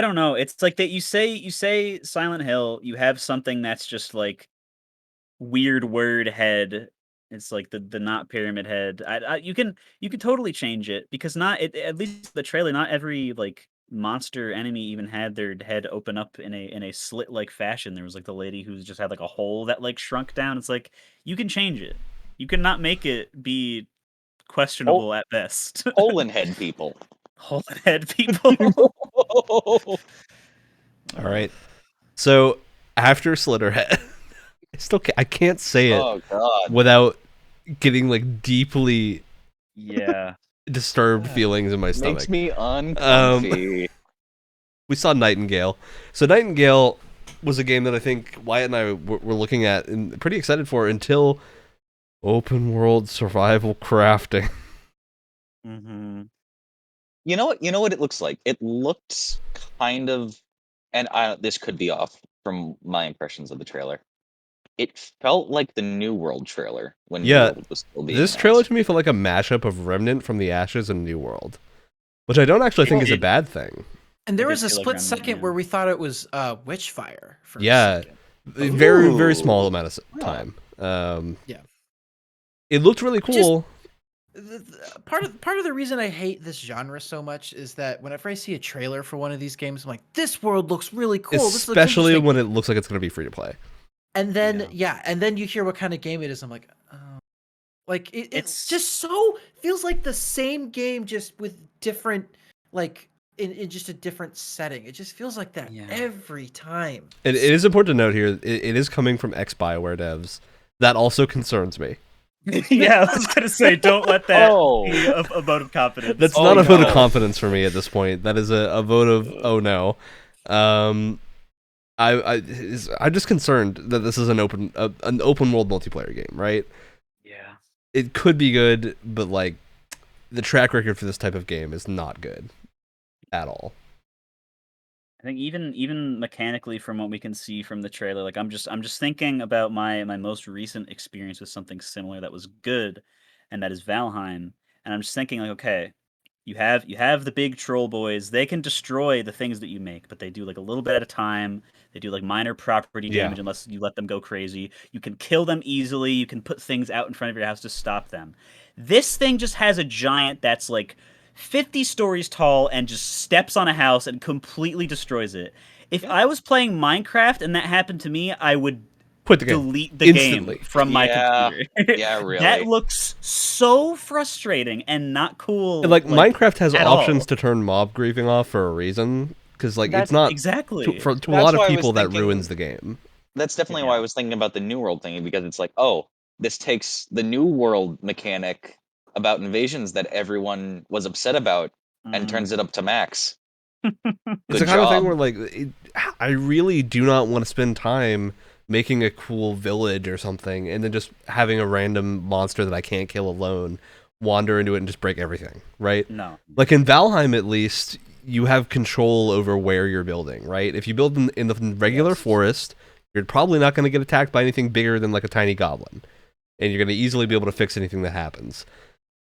don't know. It's like that you say Silent Hill, you have something that's just like weird word head It's like the not Pyramid Head. You can totally change it because not at least the trailer. Not every like monster enemy even had their head open up in a slit like fashion. There was like the lady who just had like a hole that like shrunk down. It's like you can change it. You can not make it be questionable at best. Hole in head people. Hole in head people. All right. So after Slitterhead, I can't say it without getting like deeply disturbed feelings in my stomach. Makes me uncomfy. We saw Nightingale. So Nightingale was a game that I think Wyatt and I were looking at and pretty excited for until open world survival crafting. Mm-hmm. You know what it looks like? It looks kind of, and this could be off from my impressions of the trailer. It felt like the New World trailer when New World was still being announced. Trailer to me felt like a mashup of Remnant from the Ashes and New World, which I don't actually think is a bad thing. And there was a split second where we thought it was Witchfire. For a very, very small amount of time. It looked really cool. Part of the reason I hate this genre so much is that whenever I see a trailer for one of these games, I'm like, this world looks really cool. Especially when it looks like it's going to be free to play. And then and then you hear what kind of game it is. I'm like, oh. Like it's just so feels like the same game, just with different, like in just a different setting. It just feels like that every time. It is important to note here, it is coming from ex-BioWare devs. That also concerns me. Yeah, I was gonna say, don't let that be a vote of confidence. That's not a vote of confidence for me at this point. That is a vote of oh no. I'm just concerned that this is an open world multiplayer game, right? Yeah. It could be good, but like the track record for this type of game is not good at all. I think even mechanically, from what we can see from the trailer, like I'm just thinking about my most recent experience with something similar that was good, and that is Valheim. And I'm just thinking like, okay, you have the big troll boys. They can destroy the things that you make, but they do like a little bit at a time. They do like minor property damage unless you let them go crazy. You can kill them easily. You can put things out in front of your house to stop them. This thing just has a giant that's like 50 stories tall and just steps on a house and completely destroys it. If I was playing Minecraft and that happened to me, I would delete the instantly game from my computer. Yeah, really. That looks so frustrating and not cool. And like Minecraft has options to turn mob griefing off for a reason, because like it's not exactly to a lot of people that ruins the game. That's definitely why I was thinking about the New World thing, because it's like, oh, this takes the New World mechanic about invasions that everyone was upset about and turns it up to max. It's the kind of thing where like I really do not want to spend time making a cool village or something and then just having a random monster that I can't kill alone wander into it and just break everything, right? No. Like in Valheim, at least, you have control over where you're building, right? If you build in the regular forest, you're probably not going to get attacked by anything bigger than like a tiny goblin, and you're going to easily be able to fix anything that happens.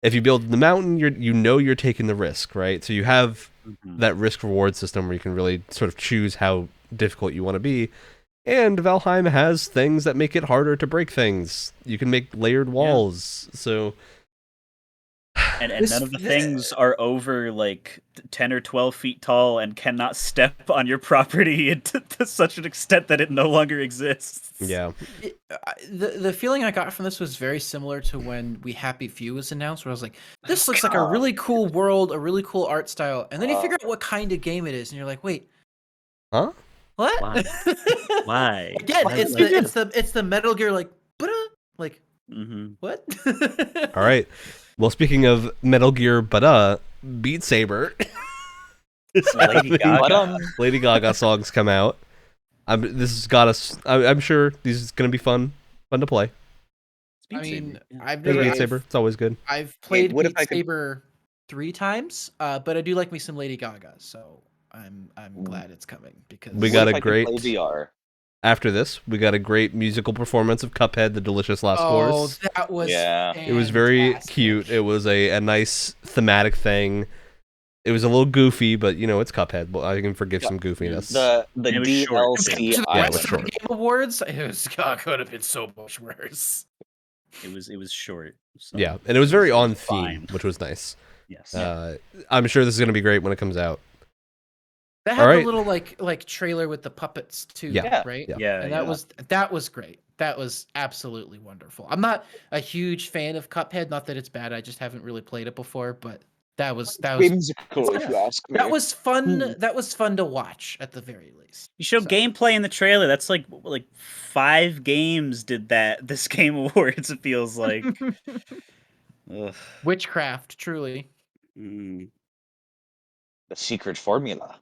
If you build in the mountain, you're taking the risk, right? So you have that risk-reward system where you can really sort of choose how difficult you want to be. And Valheim has things that make it harder to break things. You can make layered walls, so... And none of the things are over like 10 or 12 feet tall and cannot step on your property to such an extent that it no longer exists. Yeah. The feeling I got from this was very similar to when We Happy Few was announced, where I was like, this looks like a really cool world, a really cool art style. And then you figure out what kind of game it is, and you're like, wait. Huh? What? Why? Why? Again, it's the Metal Gear like what? All right. Well, speaking of Metal Gear, Beat Saber. Lady Gaga songs come out. This has got us. I'm sure these is going to be fun to play. I mean, Beat Saber. It's always good. I've played Beat Saber 3 times, but I do like me some Lady Gaga, so I'm glad it's coming because we got a great VR. After this, we got a great musical performance of Cuphead, The Delicious Last Course. Oh, that was fantastic. It was very cute. It was a nice thematic thing. It was a little goofy, but you know it's Cuphead. But I can forgive some goofiness. The DLC Game Awards, it could have been so much worse. It was short. So Yeah, and it was very on fine. theme, which was nice. Yes. I'm sure this is going to be great when it comes out. That had the little like trailer with the puppets too, Yeah. right? Yeah. And that was great. That was absolutely wonderful. I'm not a huge fan of Cuphead, not that it's bad. I just haven't really played it before, but that was whimsical, if you ask me. That was fun. That was fun to watch at the very least. You show gameplay in the trailer. That's like 5 games did that this Game Awards. It feels like witchcraft, truly. Mm. The secret formula.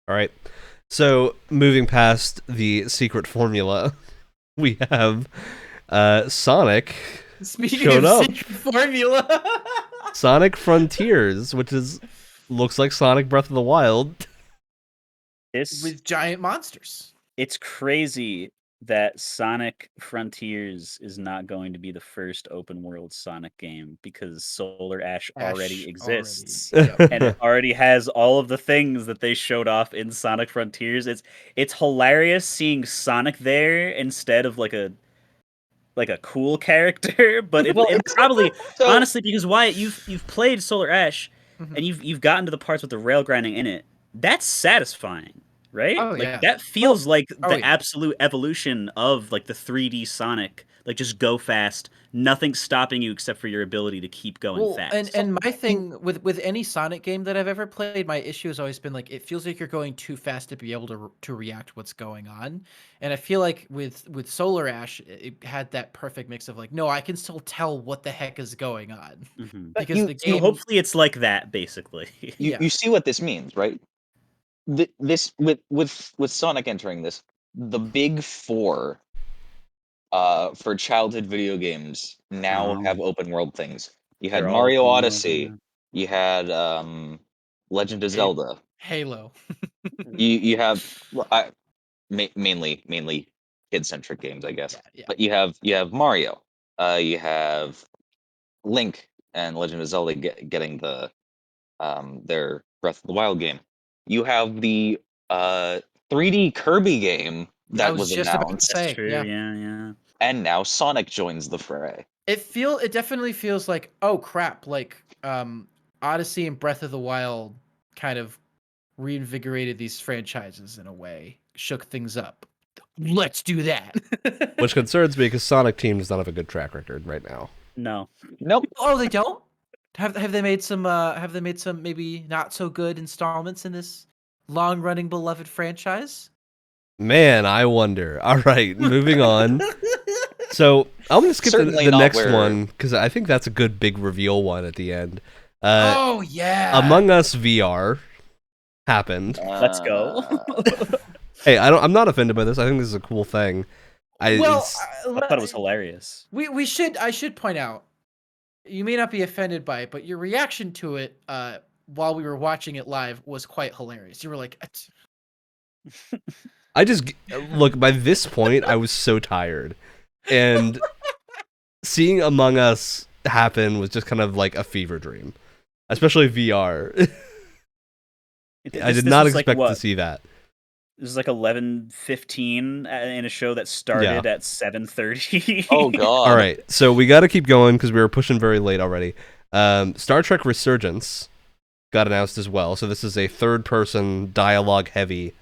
All right. So moving past the secret formula, we have Sonic. Speaking of secret formula, Sonic Frontiers, which looks like Sonic Breath of the Wild. With giant monsters. It's crazy that Sonic Frontiers is not going to be the first open world Sonic game because Solar Ash already exists. Yep. And it already has all of the things that they showed off in Sonic Frontiers. It's hilarious seeing Sonic there instead of like a cool character, but it probably honestly, because Wyatt, you've played Solar Ash and you've gotten to the parts with the rail grinding in it. That's satisfying. Right? Oh, yeah. That feels like the absolute evolution of like the 3D Sonic. Like just go fast, nothing's stopping you except for your ability to keep going fast. And my thing with any Sonic game that I've ever played, my issue has always been like it feels like you're going too fast to be able to react what's going on. And I feel like with Solar Ash, it had that perfect mix of like, no, I can still tell what the heck is going on. Mm-hmm. Because the game hopefully it's like that basically. You see what this means, right? This with Sonic entering this, the big 4 for childhood video games now have open world things. You had Mario Odyssey, you had Legend of Zelda, Halo. you have mainly kid-centric games, I guess. Yeah. But you have Mario, you have Link and Legend of Zelda getting the their Breath of the Wild game. You have the 3D Kirby game that was just announced. About to say, That's true. Yeah. And now Sonic joins the fray. It definitely feels like, oh crap, like Odyssey and Breath of the Wild kind of reinvigorated these franchises in a way, shook things up. Let's do that. Which concerns me because Sonic Team does not have a good track record right now. No. Nope. Oh, they don't? Have they made some maybe not so good installments in this long running beloved franchise? Man, I wonder. All right, moving on. So I'm gonna skip the next one because I think that's a good big reveal one at the end. Oh yeah, Among Us VR happened. Let's go. Hey, I'm not offended by this. I think this is a cool thing. I thought it was hilarious. I should point out, you may not be offended by it, but your reaction to it while we were watching it live was quite hilarious. You were like, I just look, by this point I was so tired, and seeing Among Us happen was just kind of like a fever dream, especially VR. I did not expect to see that. This is like 11:15 in a show that started at 7:30. Oh god! All right, so we got to keep going because we were pushing very late already. Star Trek Resurgence got announced as well. So this is a third-person, dialogue-heavy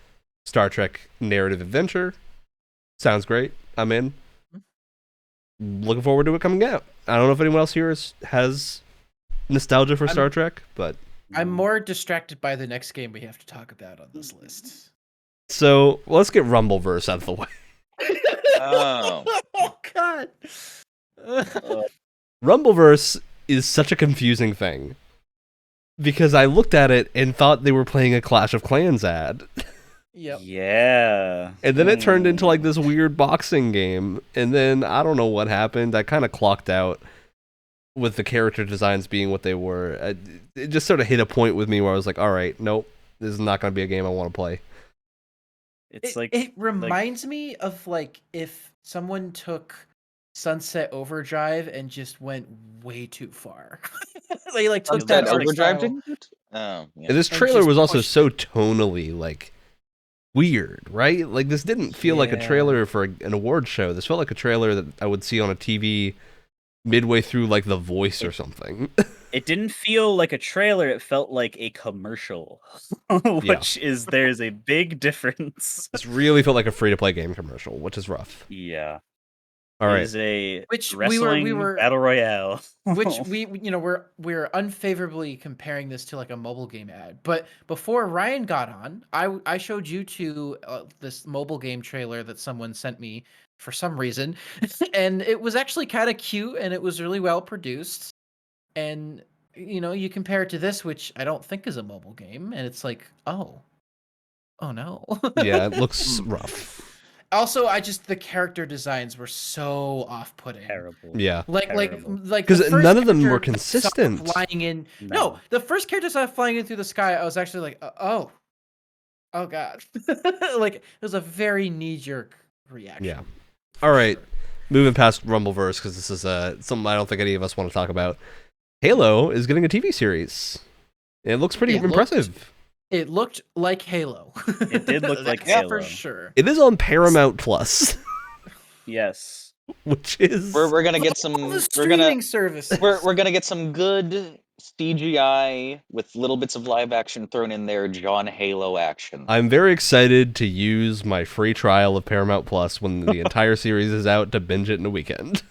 Star Trek narrative adventure. Sounds great. I'm in. Looking forward to it coming out. I don't know if anyone else here has nostalgia for Star Trek, but I'm more distracted by the next game we have to talk about on this list. So let's get Rumbleverse out of the way. Oh god. Rumbleverse is such a confusing thing because I looked at it and thought they were playing a Clash of Clans ad. Yep. Yeah. And then it turned into like this weird boxing game, and then I don't know what happened. I kind of clocked out with the character designs being what they were. It just sort of hit a point with me where I was like, all right, nope, this is not going to be a game I want to play. It reminds me of like if someone took Sunset Overdrive and just went way too far. They like took Sunset that Overdrive style. didn't it? Oh, yeah. And this trailer was also so tonally like weird, right? Like, this didn't feel like a trailer for an award show. This felt like a trailer that I would see on a TV midway through, like, The Voice or something. It didn't feel like a trailer. It felt like a commercial, which is there's a big difference. This really felt like a free-to-play game commercial, which is rough. Yeah. All right. It is a which wrestling we were battle royale. Which we're unfavorably comparing this to like a mobile game ad. But before Ryan got on, I showed you two this mobile game trailer that someone sent me for some reason, and it was actually kind of cute and it was really well produced. And you compare it to this, which I don't think is a mobile game, and it's like, oh no. Yeah, it looks rough. Also, the character designs were so off-putting. Terrible. Yeah. Like because none of them were consistent. Flying in. No, the first character saw flying in through the sky. I was actually like, oh god. Like it was a very knee-jerk reaction. Yeah. All right, moving past Rumbleverse because this is something I don't think any of us want to talk about. Halo is getting a TV series. It looks pretty impressive. It looked like Halo. It did look like Halo for sure. It is on Paramount Plus. Yes. Which is we're gonna get some services. We're gonna get some good CGI with little bits of live action thrown in there. John Halo action. I'm very excited to use my free trial of Paramount Plus when the entire series is out to binge it in a weekend.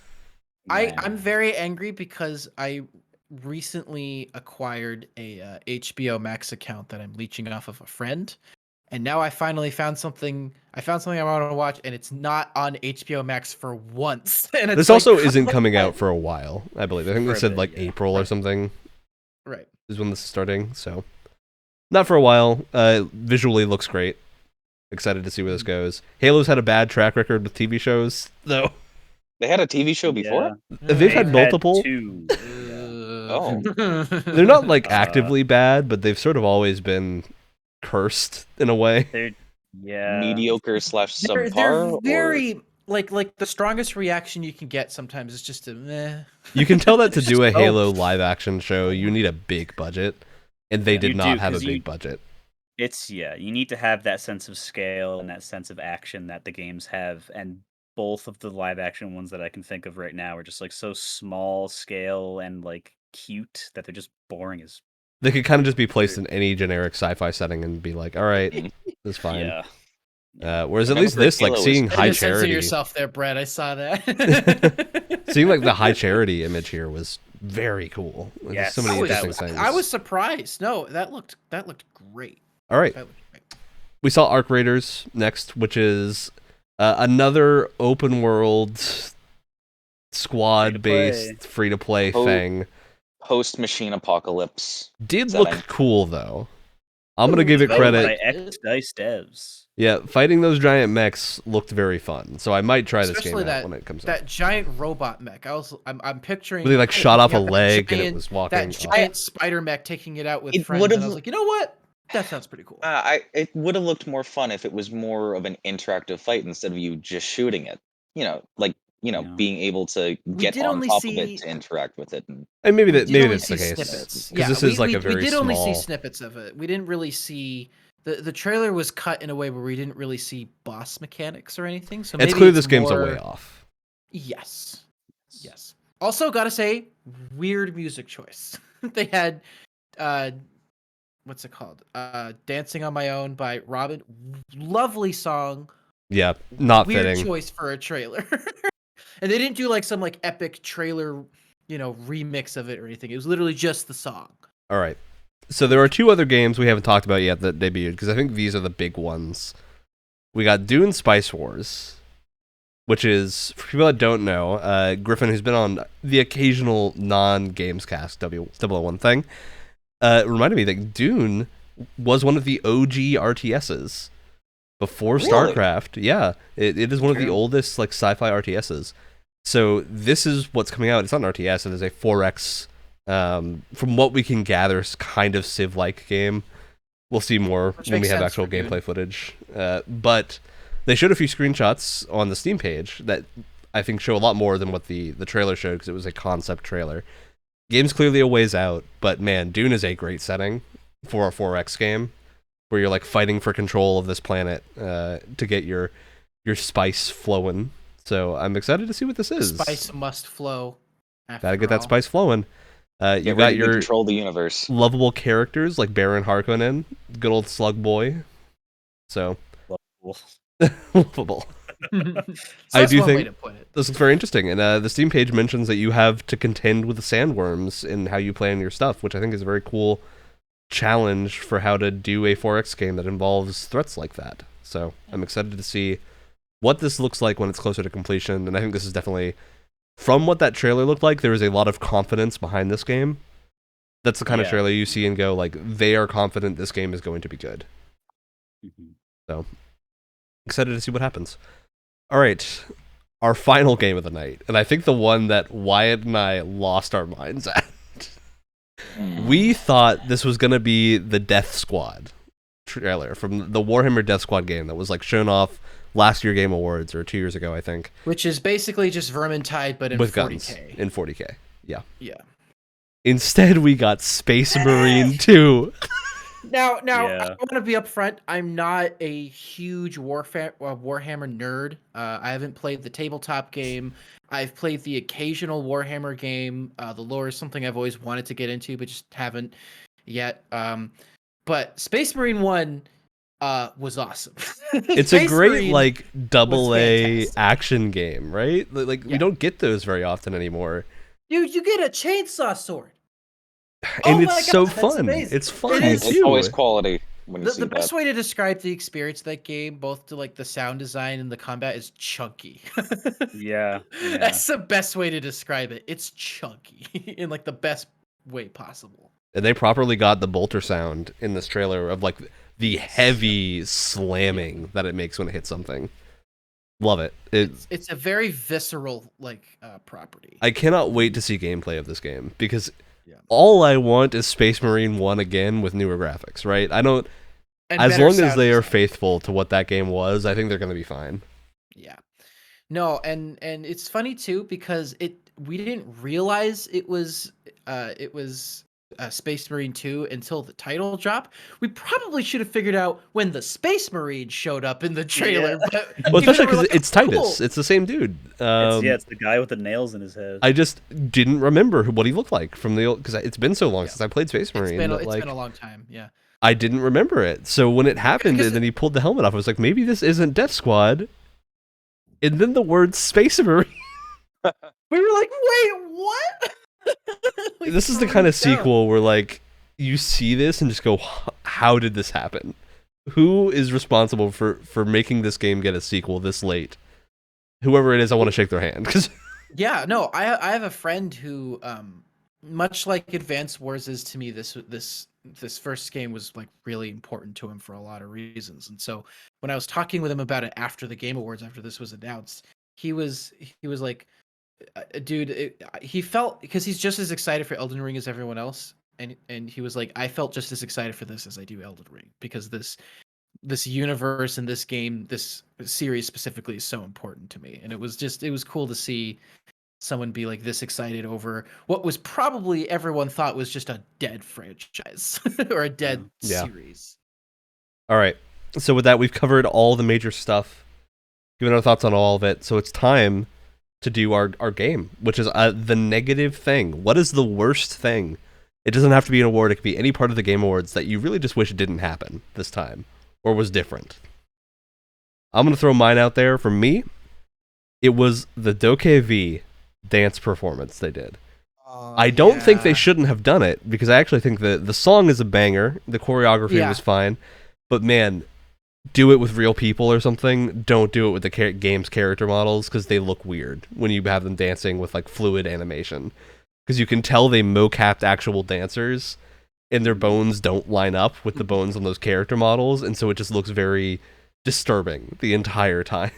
I'm very angry because I recently acquired a HBO Max account that I'm leeching off of a friend, and now I finally found something. I want to watch, and it's not on HBO Max for once. And it's this also isn't coming out for a while, I believe. I think they said April or something. Right. Is when this is starting, so not for a while. Visually looks great. Excited to see where this goes. Halo's had a bad track record with TV shows, though. They had a TV show before? Yeah. They've had multiple. Two. Oh. They're not like actively bad, but they've sort of always been cursed in a way. They're mediocre / subpar. They're very like the strongest reaction you can get sometimes is just a meh. You can tell that to do a Halo live action show, you need a big budget, and they did not have a big budget. You need to have that sense of scale and that sense of action that the games have, and both of the live action ones that I can think of right now are just like so small scale and like cute that they're just boring as. They could kind of just be placed in any generic sci-fi setting and be like, all right, that's fine. Yeah. Whereas at least this, like seeing High Charity. Censor yourself there, Brett. I saw that. Seeing like the High Charity image here was very cool. Like, yes. So many interesting things. I was surprised. No, that looked great. All right. We saw Arc Raiders next, which is another open world squad-based free-to-play thing. Post-machine apocalypse. Did look cool though. I'm gonna give it credit. By X-Dice devs. Yeah, fighting those giant mechs looked very fun. So I might try this game out when it comes out. That giant robot mech. I'm picturing. Where they like shot off a leg and it was walking. That giant spider mech taking it out with friends. And I was like, you know what? That sounds pretty cool. It would have looked more fun if it was more of an interactive fight instead of you just shooting it. Being able to get on top of it to interact with it. And maybe that's the case. Because this is like a very small. We did only see snippets of it. We didn't really see. The trailer was cut in a way where we didn't really see boss mechanics or anything. So it's clear this game's a way off. Yes. Also, gotta say, weird music choice. They had, what's it called? "Dancing on My Own" by Robin. Lovely song. Yeah, not weird fitting. Choice for a trailer. And they didn't do like some like epic trailer, remix of it or anything. It was literally just the song. All right. So there are two other games we haven't talked about yet that debuted, because I think these are the big ones. We got Dune Spice Wars, which is, for people that don't know, Griffin, who's been on the occasional non-Gamescast W001 thing, reminded me that Dune was one of the OG RTSs before StarCraft. Yeah, it is one of the oldest like sci-fi RTSs. So this is what's coming out. It's not an RTS, it is a 4X, from what we can gather, kind of Civ-like game. We'll see more when we have actual gameplay footage. But they showed a few screenshots on the Steam page that I think show a lot more than what the trailer showed, because it was a concept trailer. Game's clearly a ways out, but man, Dune is a great setting for a 4X game. where you're like fighting for control of this planet to get your spice flowing. So I'm excited to see what this is. Spice must flow. Gotta get that spice flowing. You Get got ready to your control the universe. lovable characters like Baron Harkonnen, good old Slug Boy. So lovable. I do think this is very interesting, and the Steam page mentions that you have to contend with the sandworms in how you plan your stuff, which I think is a very cool challenge for how to do a 4X game that involves threats like that. So I'm excited to see what this looks like when it's closer to completion, and I think this is definitely, from what that trailer looked like, there is a lot of confidence behind this game. That's the kind of trailer you see and go, like, they are confident this game is going to be good. So excited to see what happens. All right, our final game of the night, and I think the one that Wyatt and I lost our minds at. We thought this was going to be the Death Squad trailer from the Warhammer Death Squad game that was like shown off last year Game Awards, or 2 years ago, I think. Which is basically just Vermintide, but in with 40K. Guns in 40K. Yeah. Yeah. Instead, we got Space Marine 2. Now, I want to be upfront. I'm not a huge Warhammer nerd. I haven't played the tabletop game. I've played the occasional Warhammer game. The lore is something I've always wanted to get into, but just haven't yet. But Space Marine 1 was awesome. It's a great like AA action game, right? Like we don't get those very often anymore. Dude, you get a chainsaw sword. And it's so fun. It's fun too. It's always quality when you see the that. best way to describe the experience of that game, both to like the sound design and the combat, is chunky. Yeah. That's the best way to describe it. It's chunky in like the best way possible. And they properly got the bolter sound in this trailer of like the heavy slamming that it makes when it hits something. Love it. It's a very visceral like property. I cannot wait to see gameplay of this game because all I want is Space Marine 1 again with newer graphics, right? I don't. And as long as they are faithful to what that game was, I think they're going to be fine. Yeah. No, and it's funny too because we didn't realize it was Space Marine 2 until the title drop. We probably should have figured out when the Space Marine showed up in the trailer. Yeah. Well, especially because it's Titus. Cool. It's the same dude. It's the guy with the nails in his head. I just didn't remember what he looked like from the old, because it's been so long since I played Space Marine. It's been a long time, yeah. I didn't remember it. So when it happened and then he pulled the helmet off, I was like, maybe this isn't Death Squad. And then the word Space Marine. We were like, wait, what? This is the kind of sequel where like you see this and just go, how did this happen? Who is responsible for making this game get a sequel this late? Whoever it is, I want to shake their hand. Yeah, no, I have a friend who, much like Advance Wars is to me, this first game was like really important to him for a lot of reasons. And so when I was talking with him about it after the Game Awards, after this was announced, he was like, dude, he felt, because he's just as excited for Elden Ring as everyone else, and he was like, I felt just as excited for this as I do Elden Ring, because this universe and this game, this series specifically, is so important to me. And it was cool to see someone be like this excited over what was probably everyone thought was just a dead franchise or a dead series. All right, so with that, we've covered all the major stuff, given our thoughts on all of it, so it's time to do our game, which is the negative thing. What is the worst thing? It doesn't have to be an award. It could be any part of the Game Awards that you really just wish it didn't happen this time or was different. I'm going to throw mine out there. For me, it was the Dokev dance performance they did. I don't think they shouldn't have done it, because I actually think the song is a banger. The choreography was fine. But man, do it with real people or something. Don't do it with the game's character models, because they look weird when you have them dancing with like fluid animation. Because you can tell they mocapped actual dancers, and their bones don't line up with the bones on those character models, and so it just looks very disturbing the entire time.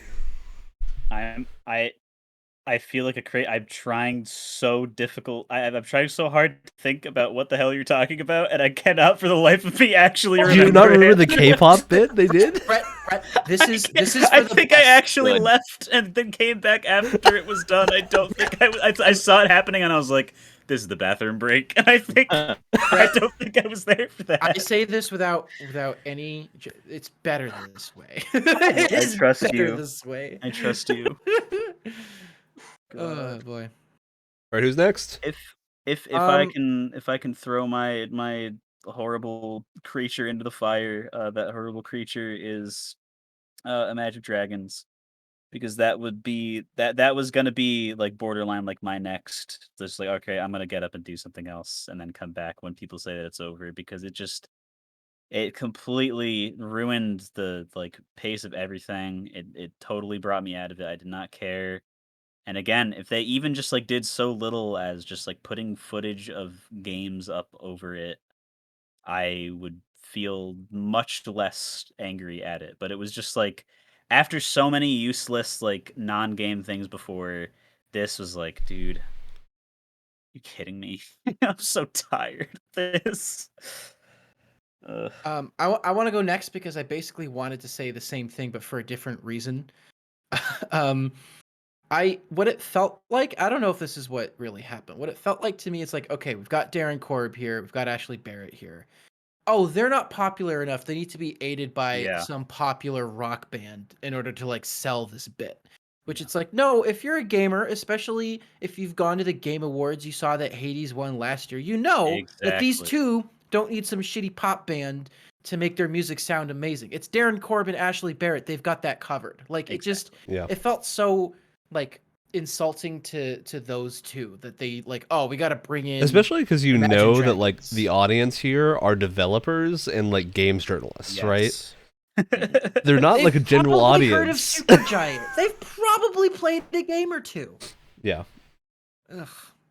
I feel like I'm trying so difficult. I'm trying so hard to think about what the hell you're talking about, and I cannot for the life of me actually remember. Do you not remember the K-pop bit they did? Brett, this is. I think I actually left and then came back after it was done. I don't think I saw it happening, and I was like, this is the bathroom break. And I don't think I was there for that. I say this without any. It's better this way. I trust you. This way. I trust you. Oh boy. All right, who's next? If I can throw my horrible creature into the fire, that horrible creature is Imagine Dragons, because that was gonna be like borderline like my next. Just like, okay, I'm gonna get up and do something else, and then come back when people say that it's over, because it completely ruined the like pace of everything. It totally brought me out of it. I did not care. And again, if they even just like did so little as just like putting footage of games up over it, I would feel much less angry at it. But it was just like, after so many useless like non-game things before, this was like, dude, you kidding me? I'm so tired of this. Ugh. I want to go next because I basically wanted to say the same thing, but for a different reason. What it felt like, I don't know if this is what really happened. What it felt like to me is like, okay, we've got Darren Korb here, we've got Ashley Barrett here. Oh, they're not popular enough. They need to be aided by Yeah. some popular rock band in order to like sell this bit. Which it's like, no, if you're a gamer, especially if you've gone to the Game Awards, you saw that Hades won last year. You know that these Exactly. two don't need some shitty pop band to make their music sound amazing. It's Darren Korb and Ashley Barrett. They've got that covered. Like Yeah. it felt so like insulting to those two that they like, oh, we got to bring in, especially because you Imagine know that like Dragons. the audience here are developers and like games journalists, right? They're not like a general probably heard of audience. Supergiant. They've probably played a game or two. Yeah. Ugh.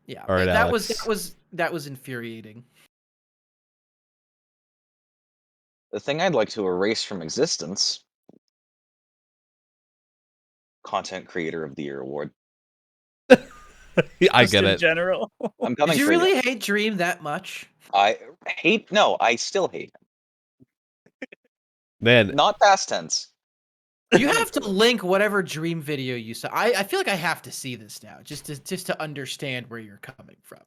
Yeah. All right, that Alex. was infuriating. The thing I'd like to erase from existence: Content Creator of the Year award. I Just get in it. general. I'm coming Did you for really you. hate Dream that much? I still hate him. Man, Not past tense. You have to link whatever Dream video you saw. I feel like I have to see this now just to understand where you're coming from.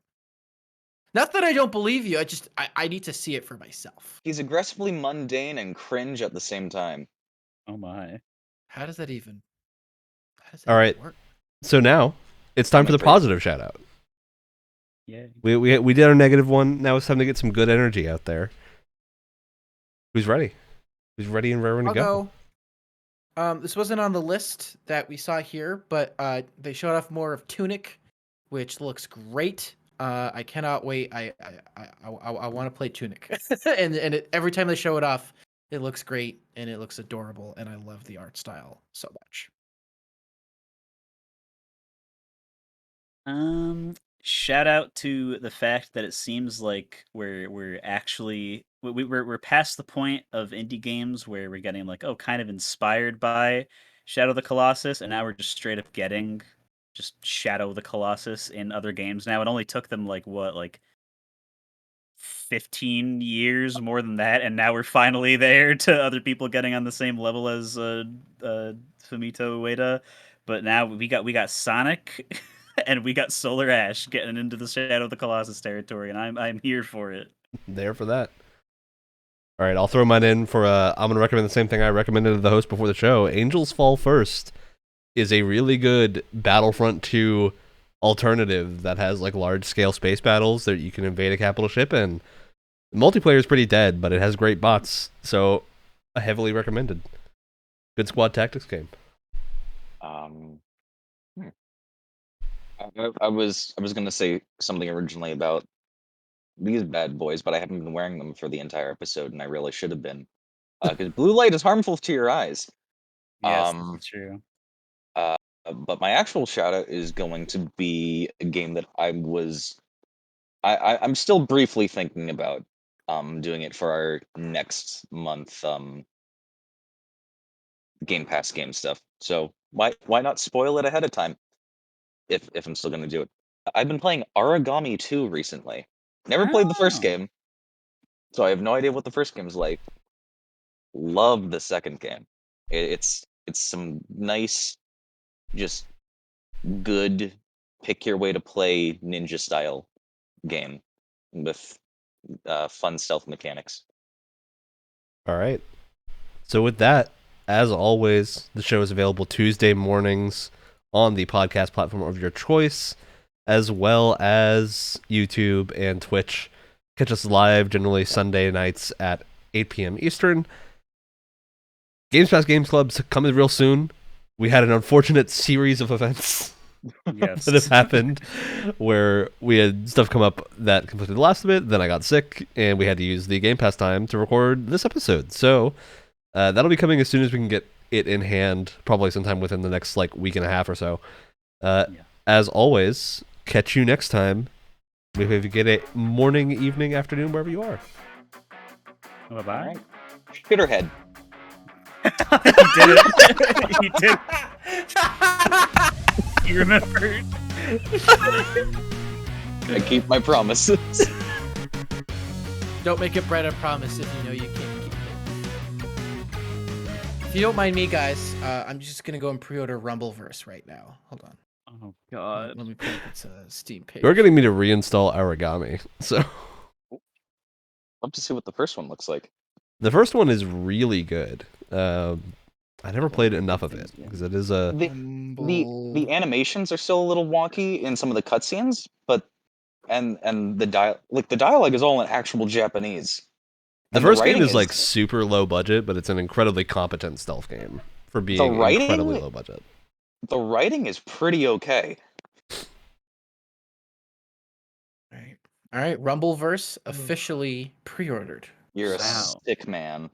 Not that I don't believe you. I need to see it for myself. He's aggressively mundane and cringe at the same time. Oh my. How does that even all right. work? So now it's time for the Coming for you. positive shout out. Yeah. We did our negative one. Now it's time to get some good energy out there. Who's ready? Who's ready and raring to go? This wasn't on the list that we saw here, but they showed off more of Tunic, which looks great. I cannot wait. I want to play Tunic, and every time they show it off, it looks great and it looks adorable, and I love the art style so much. Shout out to the fact that it seems like we're actually we're past the point of indie games where we're getting like, oh, kind of inspired by Shadow of the Colossus, and now we're just straight up getting just Shadow of the Colossus in other games now. It only took them like 15 years, more than that, and now we're finally there to other people getting on the same level as Fumito Ueda. But now we got Sonic and we got Solar Ash getting into the Shadow of the Colossus territory, and I'm here for it. There for that. All right, I'll throw mine in for. I'm going to recommend the same thing I recommended to the host before the show. Angels Fall First is a really good Battlefront 2 alternative that has like large scale space battles that you can invade a capital ship, and the multiplayer is pretty dead, but it has great bots, so I heavily recommended. Good squad tactics game. I was gonna say something originally about these bad boys, but I haven't been wearing them for the entire episode, and I really should have been. Because blue light is harmful to your eyes. Yes, this is true. But my actual shout out is going to be a game that I'm still briefly thinking about doing it for our next month Game Pass game stuff. So why not spoil it ahead of time if I'm still gonna do it. I've been playing Origami 2 recently. Never played the first Oh. game, so I have no idea what the first game's like. Love the second game. It's some nice, just good pick your way to play ninja style game with fun stealth mechanics. All right. So with that, as always, the show is available Tuesday mornings on the podcast platform of your choice, as well as YouTube and Twitch. Catch us live generally Sunday nights at 8 p.m. Eastern. Gamescast Games Club's coming real soon. We had an unfortunate series of events Yes. that have happened where we had stuff come up that conflicted the last of it, then I got sick, and we had to use the Game Pass time to record this episode. So that'll be coming as soon as we can get it in hand, probably sometime within the next week and a half or so. As always, catch you next time. Maybe if you get a morning, evening, afternoon, wherever you are. Bye-bye. All right. Shitterhead. He did it. He did it. He remembered. I keep my promises. Don't make a bread a promise if you know you can't keep it. If you don't mind me, guys, I'm just gonna go and pre-order Rumbleverse right now. Hold on. Oh God. Let me pull up its Steam page. You're getting me to reinstall Origami. So Love to see what the first one looks like. the first one is really good. I never played enough of it because it is a The animations are still a little wonky in some of the cutscenes, but and the dialogue is all in actual Japanese. the And first game writing is like super low budget, but it's an incredibly competent stealth game for being incredibly low budget. The writing is pretty okay. All right, Rumbleverse officially pre-ordered. You're a Wow. sick man.